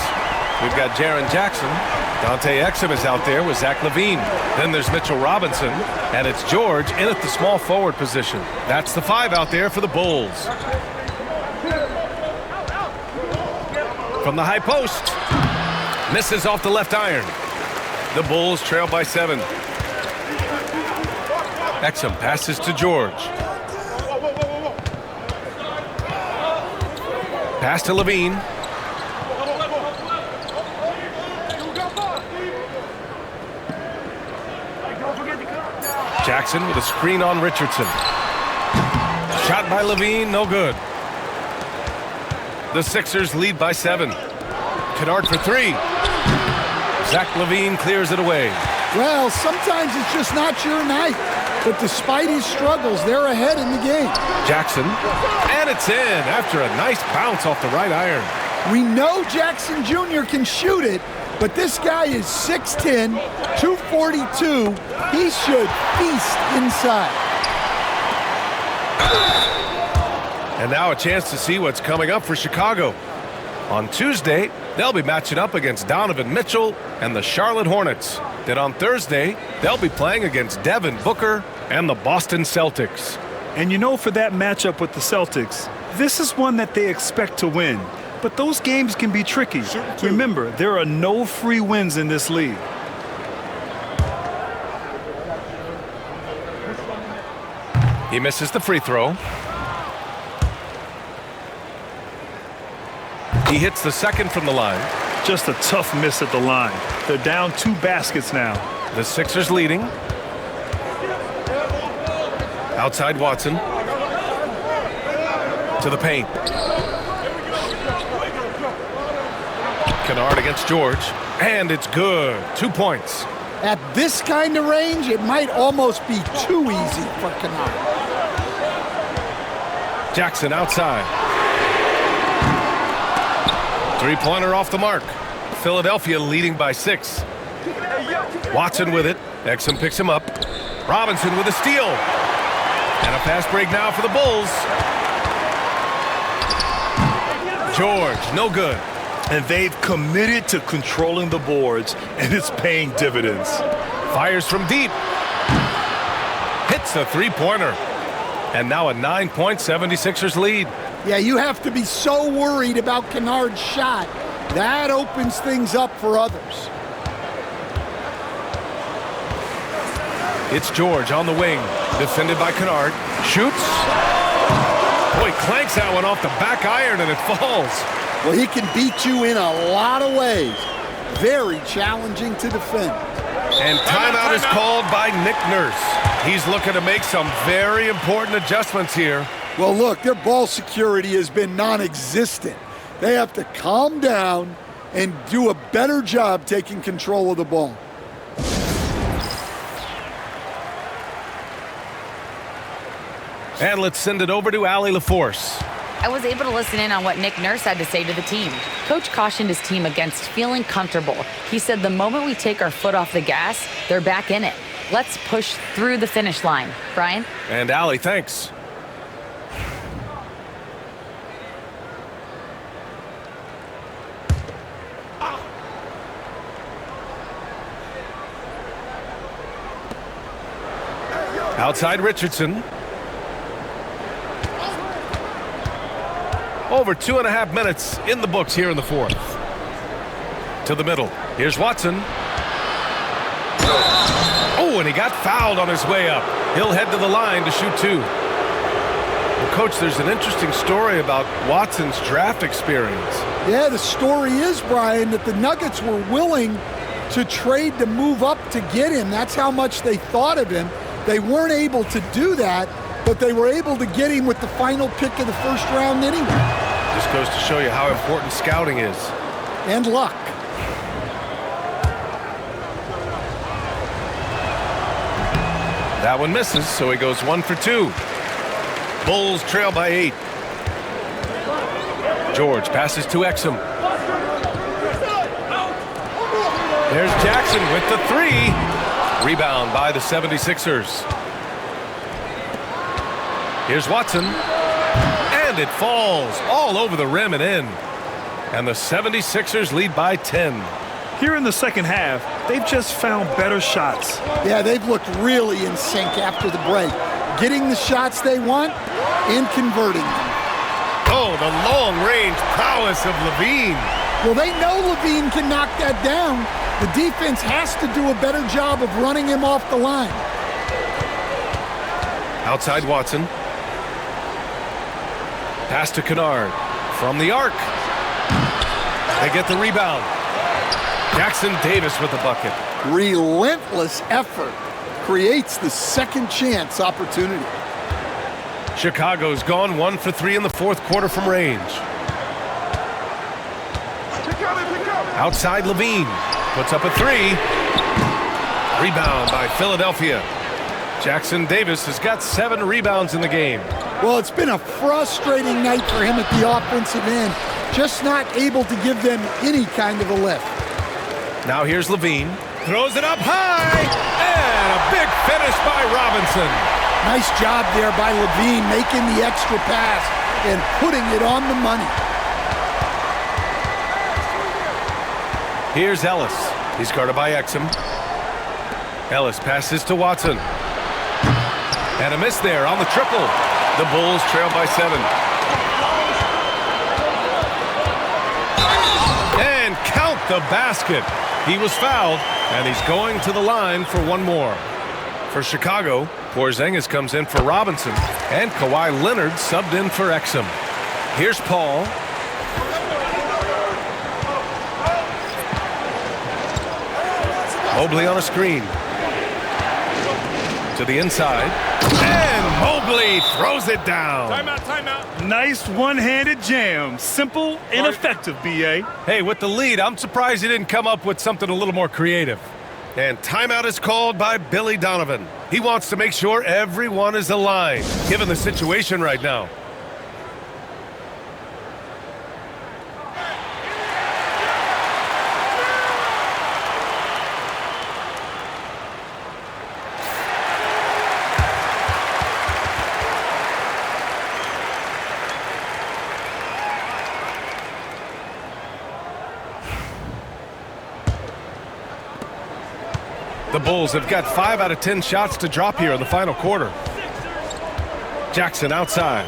We've got Jaren Jackson. Dante Exum is out there with Zach LaVine. Then there's Mitchell Robinson. And it's George in at the small forward position. That's the 5 out there for the Bulls. From the high post. Misses off the left iron. The Bulls trail by 7. Exum passes to George. Pass to LaVine. Jackson with a screen on Richardson. Shot by LaVine, no good. The Sixers lead by 7. Kennard for 3. Zach LaVine clears it away. Well, sometimes it's just not your night. But despite his struggles, they're ahead in the game. Jackson, and it's in after a nice bounce off the right iron. We know Jackson Jr. can shoot it, but this guy is 6'10", 242. He should feast inside. And now a chance to see what's coming up for Chicago. On Tuesday, they'll be matching up against Donovan Mitchell and the Charlotte Hornets. Then on Thursday, they'll be playing against Devin Booker and the Boston Celtics. And you know, for that matchup with the Celtics, this is one that they expect to win. But those games can be tricky. Remember, there are no free wins in this league. He misses the free throw. He hits the second from the line. Just a tough miss at the line. They're down 2 baskets now. The Sixers leading. Outside Watson. To the paint. Kennard against George. And it's good. 2 points. At this kind of range, it might almost be too easy for Kennard. Jackson outside. 3-pointer off the mark. Philadelphia leading by 6. Watson with it. Exum picks him up. Robinson with a steal. And a fast break now for the Bulls. George, no good. And they've committed to controlling the boards, and it's paying dividends. Fires from deep. Hits a three-pointer. And now a 9-point 76ers lead. Yeah, you have to be so worried about Kennard's shot. That opens things up for others. It's George on the wing. Defended by Kennard. Shoots. Boy, clanks that one off the back iron and it falls. Well, he can beat you in a lot of ways. Very challenging to defend. And timeout is called by Nick Nurse. He's looking to make some very important adjustments here. Well, look, their ball security has been non-existent. They have to calm down and do a better job taking control of the ball. And let's send it over to Allie LaForce. I was able to listen in on what Nick Nurse had to say to the team. Coach cautioned his team against feeling comfortable. He said the moment we take our foot off the gas, they're back in it. Let's push through the finish line. Brian? And Allie, thanks. Outside Richardson. Over 2.5 minutes in the books here in the fourth. To the middle. Here's Watson. Oh, and he got fouled on his way up. He'll head to the line to shoot two. Well, Coach, there's an interesting story about Watson's draft experience. Yeah, the story is, Brian, that the Nuggets were willing to trade to move up to get him. That's how much they thought of him. They weren't able to do that, but they were able to get him with the final pick of the first round anyway. Just goes to show you how important scouting is. And luck. That one misses, so he goes 1 for 2. Bulls trail by 8. George passes to Exum. There's Jackson with the 3. Rebound by the 76ers. Here's Watson. And it falls all over the rim and in. And the 76ers lead by 10. Here in the second half, they've just found better shots. Yeah, they've looked really in sync after the break. Getting the shots they want and converting them. Oh, the long-range prowess of Levine. Well, they know Levine can knock that down. The defense has to do a better job of running him off the line. Outside Watson. Pass to Kennard. From the arc. They get the rebound. Jackson Davis with the bucket. Relentless effort creates the second chance opportunity. Chicago's gone 1 for 3 in the fourth quarter from range. Outside Levine. Puts up a 3. Rebound by Philadelphia. Jackson Davis has got 7 rebounds in the game. Well, it's been a frustrating night for him at the offensive end. Just not able to give them any kind of a lift. Now here's Levine. Throws it up high. And a big finish by Robinson. Nice job there by Levine making the extra pass and putting it on the money. Here's Ellis. He's guarded by Exum. Ellis passes to Watson. And a miss there on the triple. The Bulls trail by 7. And count the basket. He was fouled, and he's going to the line for one more. For Chicago, Porzingis comes in for Robinson, and Kawhi Leonard subbed in for Exum. Here's Paul. Mobley on a screen. To the inside. And Mobley throws it down. Timeout, timeout. Nice one-handed jam. Simple and effective, B.A. Hey, with the lead, I'm surprised he didn't come up with something a little more creative. And timeout is called by Billy Donovan. He wants to make sure everyone is aligned, given the situation right now. Bulls have got 5 out of 10 shots to drop here in the final quarter. Jackson outside.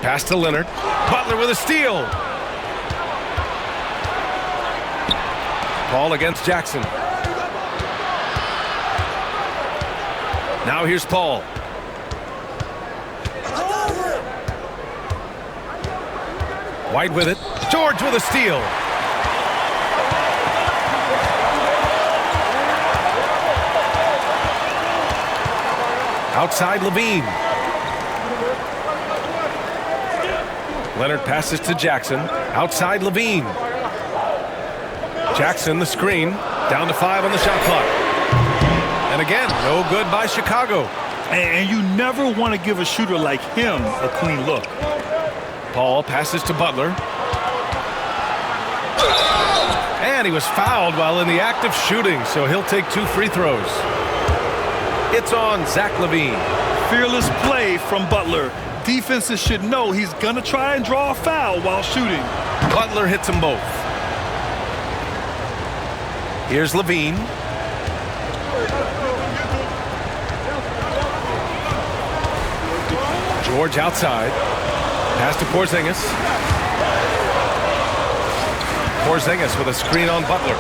Pass to Leonard. Butler with a steal. Paul against Jackson. Now here's Paul. White with it. George with a steal. Outside Levine. Leonard passes to Jackson. Outside Levine. Jackson the screen. Down to 5 on the shot clock. And again, no good by Chicago. And you never want to give a shooter like him a clean look. Paul passes to Butler. And he was fouled while in the act of shooting, so he'll take 2 free throws. It's on Zach LaVine. Fearless play from Butler. Defenses should know he's going to try and draw a foul while shooting. Butler hits them both. Here's LaVine. George outside. Pass to Porzingis. Porzingis with a screen on Butler.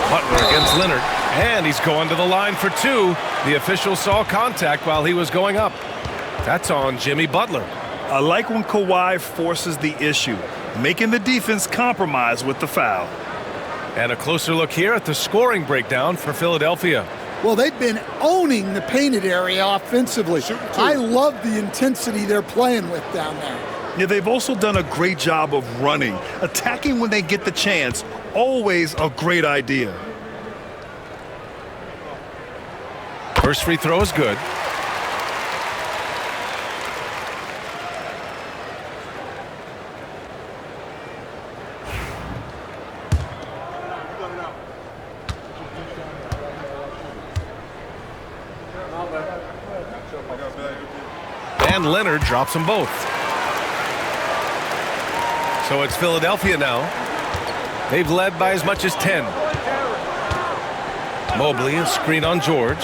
Butler against Leonard. And he's going to the line for 2. The official saw contact while he was going up. That's on Jimmy Butler. I like when Kawhi forces the issue, making the defense compromise with the foul. And a closer look here at the scoring breakdown for Philadelphia. Well, they've been owning the painted area offensively. I love the intensity they're playing with down there. Yeah, they've also done a great job of running. Attacking when they get the chance, always a great idea. First free throw is good. And Leonard drops them both. So it's Philadelphia now. They've led by as much as 10. Mobley, a screen on George.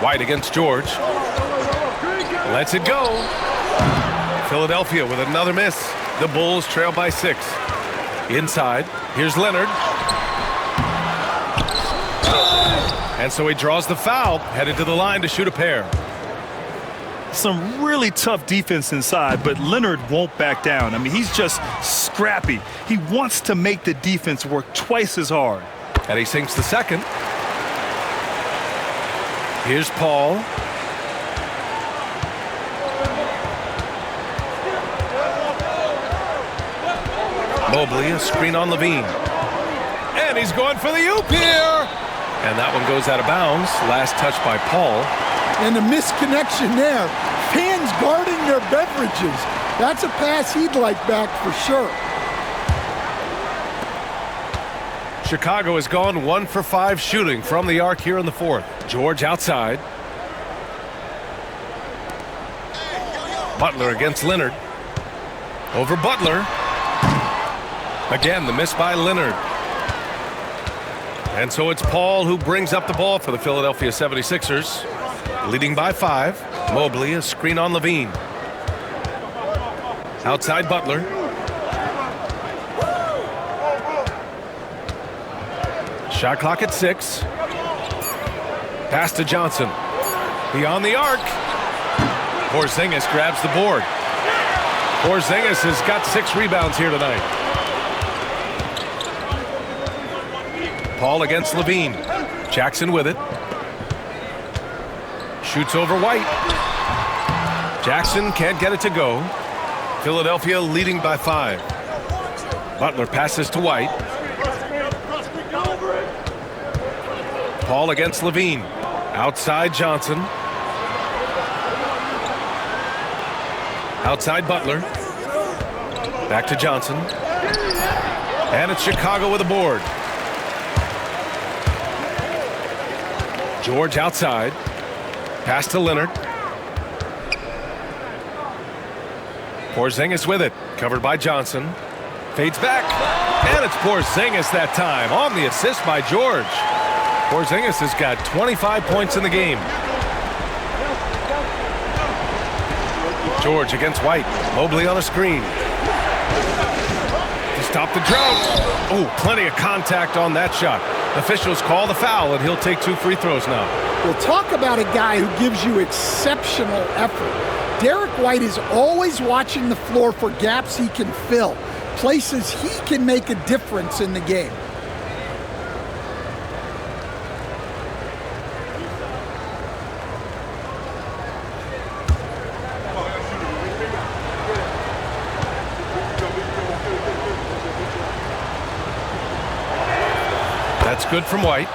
White against George. Lets it go. Philadelphia with another miss. The Bulls trail by 6. Inside. Here's Leonard. And so he draws the foul, headed to the line to shoot a pair. Some really tough defense inside, but Leonard won't back down. I mean, he's just scrappy. He wants to make the defense work twice as hard. And he sinks the second. Here's Paul. Mobley, a screen on Levine. And he's going for the oop here. And that one goes out of bounds. Last touch by Paul. And the misconnection there. Fans guarding their beverages. That's a pass he'd like back for sure. Chicago has gone 1 for 5 shooting from the arc here in the 4th. George outside. Butler against Leonard. Over Butler. Again, the miss by Leonard. And so it's Paul who brings up the ball for the Philadelphia 76ers. Leading by 5. Mobley, a screen on Levine. Outside Butler. Shot clock at 6. Pass to Johnson. Beyond the arc. Porzingis grabs the board. Porzingis has got 6 rebounds here tonight. Paul against Levine. Jackson with it. Shoots over White. Jackson can't get it to go. Philadelphia leading by 5. Butler passes to White. Paul against Levine. Outside Johnson. Outside Butler. Back to Johnson. And it's Chicago with a board. George outside. Pass to Leonard. Porzingis with it, covered by Johnson. Fades back, and it's Porzingis that time on the assist by George. Porzingis has got 25 points in the game. George against White. Mobley on a screen. To stop the drought. Oh, plenty of contact on that shot. Officials call the foul, and he'll take 2 free throws now. Well, talk about a guy who gives you exceptional effort. Derek White is always watching the floor for gaps he can fill, places he can make a difference in the game. That's good from White.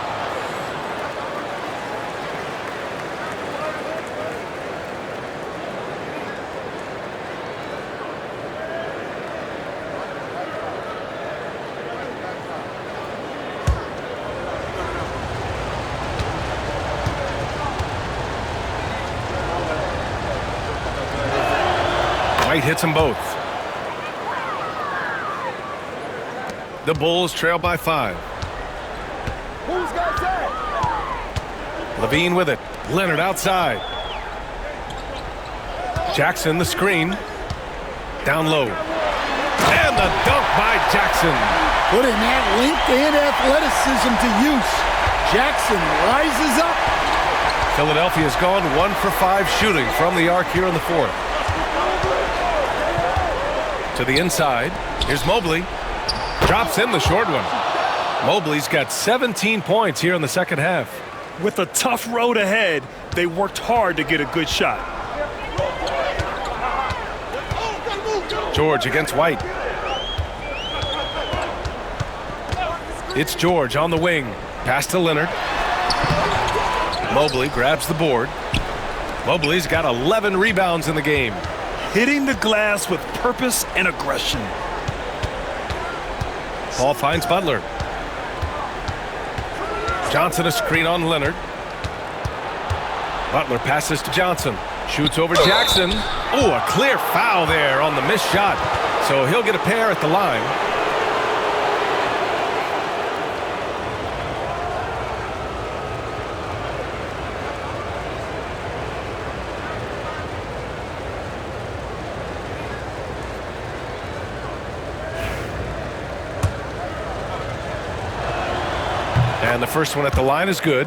White hits them both. The Bulls trail by 5. Levine with it. Leonard outside. Jackson the screen. Down low. And the dunk by Jackson. Putting that length and athleticism to use. Jackson rises up. Philadelphia's gone 1 for 5 shooting from the arc here in the 4th. To the inside. Here's Mobley. Drops in the short one. Mobley's got 17 points here in the second half. With a tough road ahead, they worked hard to get a good shot. George against White. It's George on the wing. Pass to Leonard. Mobley grabs the board. Mobley's got 11 rebounds in the game. Hitting the glass with purpose and aggression. Ball finds Butler. Johnson a screen on Leonard. Butler passes to Johnson. Shoots over Jackson. Oh, a clear foul there on the missed shot. So he'll get a pair at the line. And the first one at the line is good.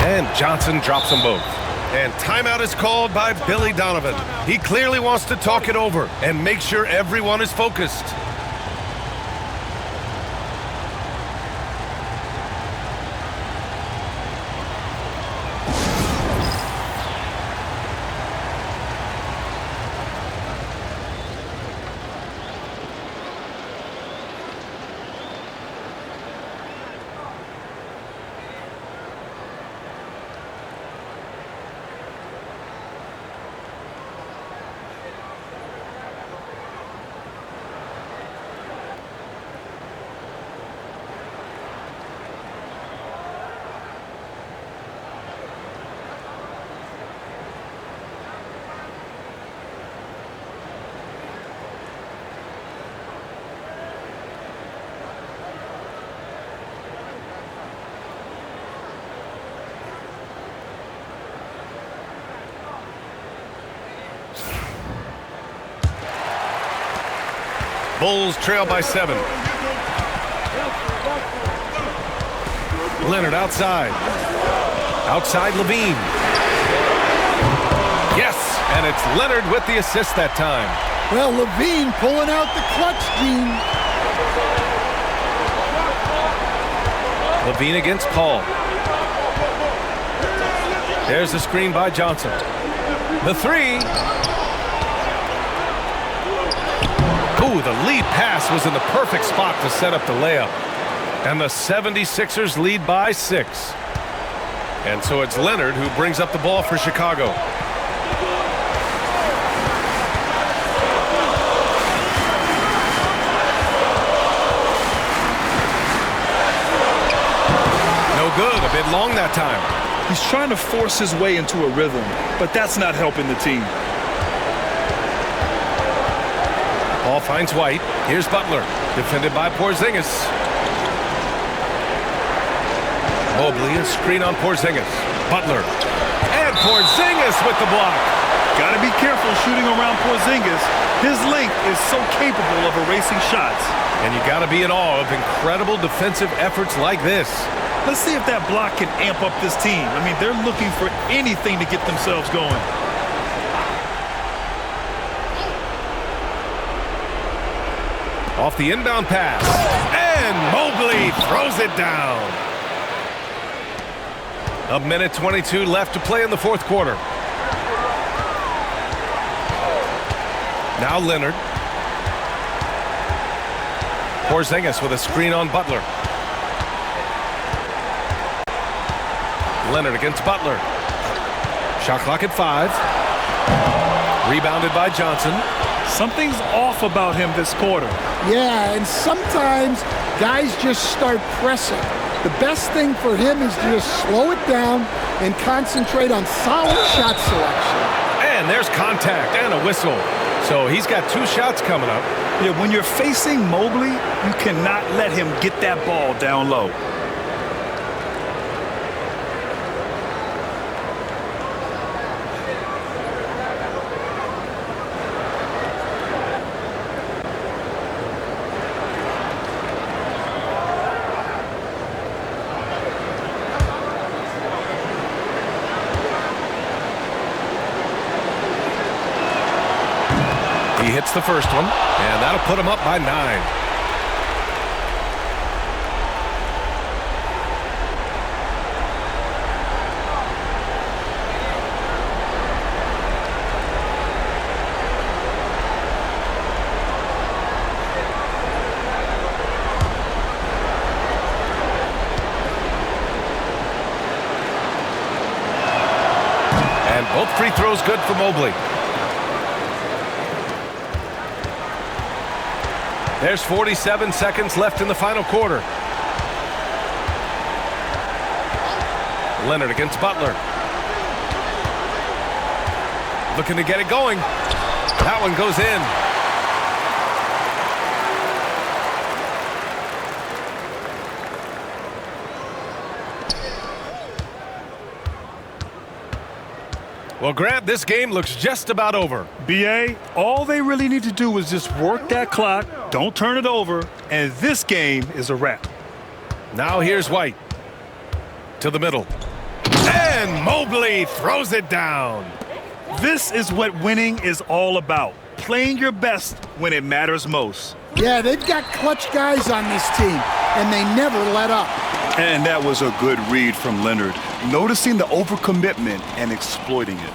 And Johnson drops them both. And timeout is called by Billy Donovan. He clearly wants to talk it over and make sure everyone is focused. Bulls trail by 7. Leonard outside. Outside Levine. Yes, and it's Leonard with the assist that time. Well, Levine pulling out the clutch gene. Levine against Paul. There's the screen by Johnson. The 3. Ooh, the lead pass was in the perfect spot to set up the layup. And the 76ers lead by 6. And so it's Leonard who brings up the ball for Chicago. good, a bit long that time. He's trying to force his way into a rhythm, but that's not helping the team. Ball finds White. Here's Butler, defended by Porzingis. Mobley, a screen on Porzingis. Butler, and Porzingis with the block. Got to be careful shooting around Porzingis. His length is so capable of erasing shots. And you got to be in awe of incredible defensive efforts like this. Let's see if that block can amp up this team. I mean, they're looking for anything to get themselves going. Off the inbound pass. And Mobley throws it down. A minute 22 left to play in the fourth quarter. Now Leonard. Porzingis with a screen on Butler. Leonard against Butler. Shot clock at 5. Rebounded by Johnson. Something's off about him this quarter. Yeah, and sometimes guys just start pressing. The best thing for him is to just slow it down and concentrate on solid shot selection. And there's contact and a whistle. So he's got 2 shots coming up. Yeah, when you're facing Mobley, you cannot let him get that ball down low. He hits the first one, and that'll put him up by 9. And both free throws good for Mobley. There's 47 seconds left in the final quarter. Leonard against Butler. Looking to get it going. That one goes in. Well, Grant, this game looks just about over. BA, all they really need to do is just work that clock, don't turn it over, and this game is a wrap. Now here's White. To the middle. And Mobley throws it down. This is what winning is all about. Playing your best when it matters most. Yeah, they've got clutch guys on this team, and they never let up. And that was a good read from Leonard, noticing the overcommitment and exploiting it.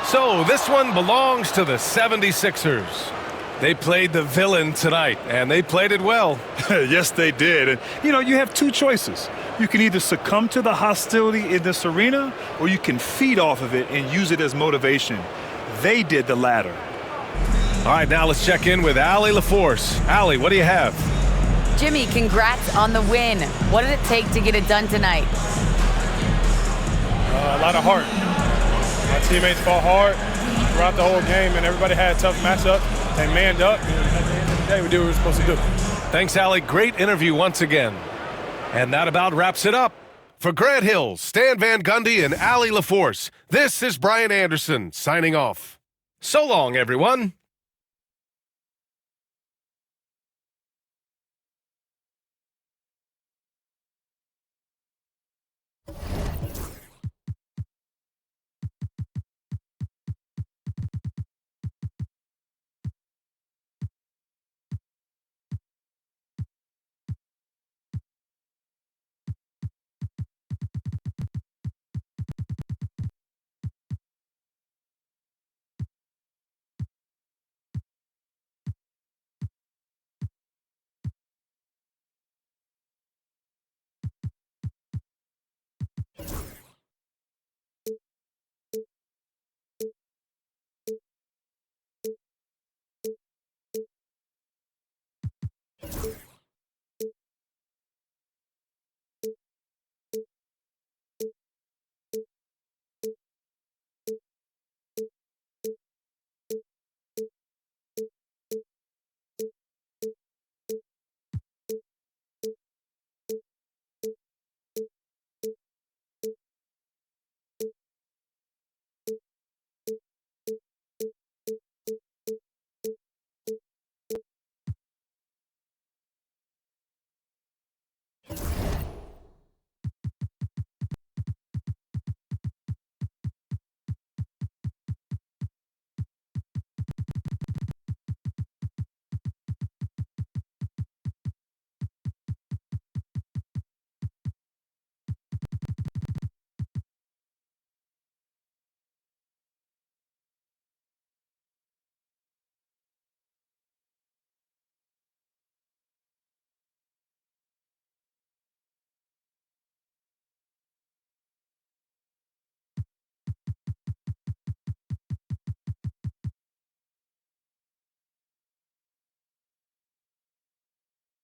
So this one belongs to the 76ers. They played the villain tonight, and they played it well. Yes, they did. And, you have 2 choices. You can either succumb to the hostility in this arena, or you can feed off of it and use it as motivation. They did the latter. All right, now let's check in with Allie LaForce. Allie, what do you have? Jimmy, congrats on the win. What did it take to get it done tonight? A lot of heart. My teammates fought hard throughout the whole game, and everybody had a tough matchup. They manned up, and at the end of the day, we did what we were supposed to do. Thanks, Allie. Great interview once again. And that about wraps it up. For Grant Hill, Stan Van Gundy, and Allie LaForce, this is Brian Anderson signing off. So long, everyone.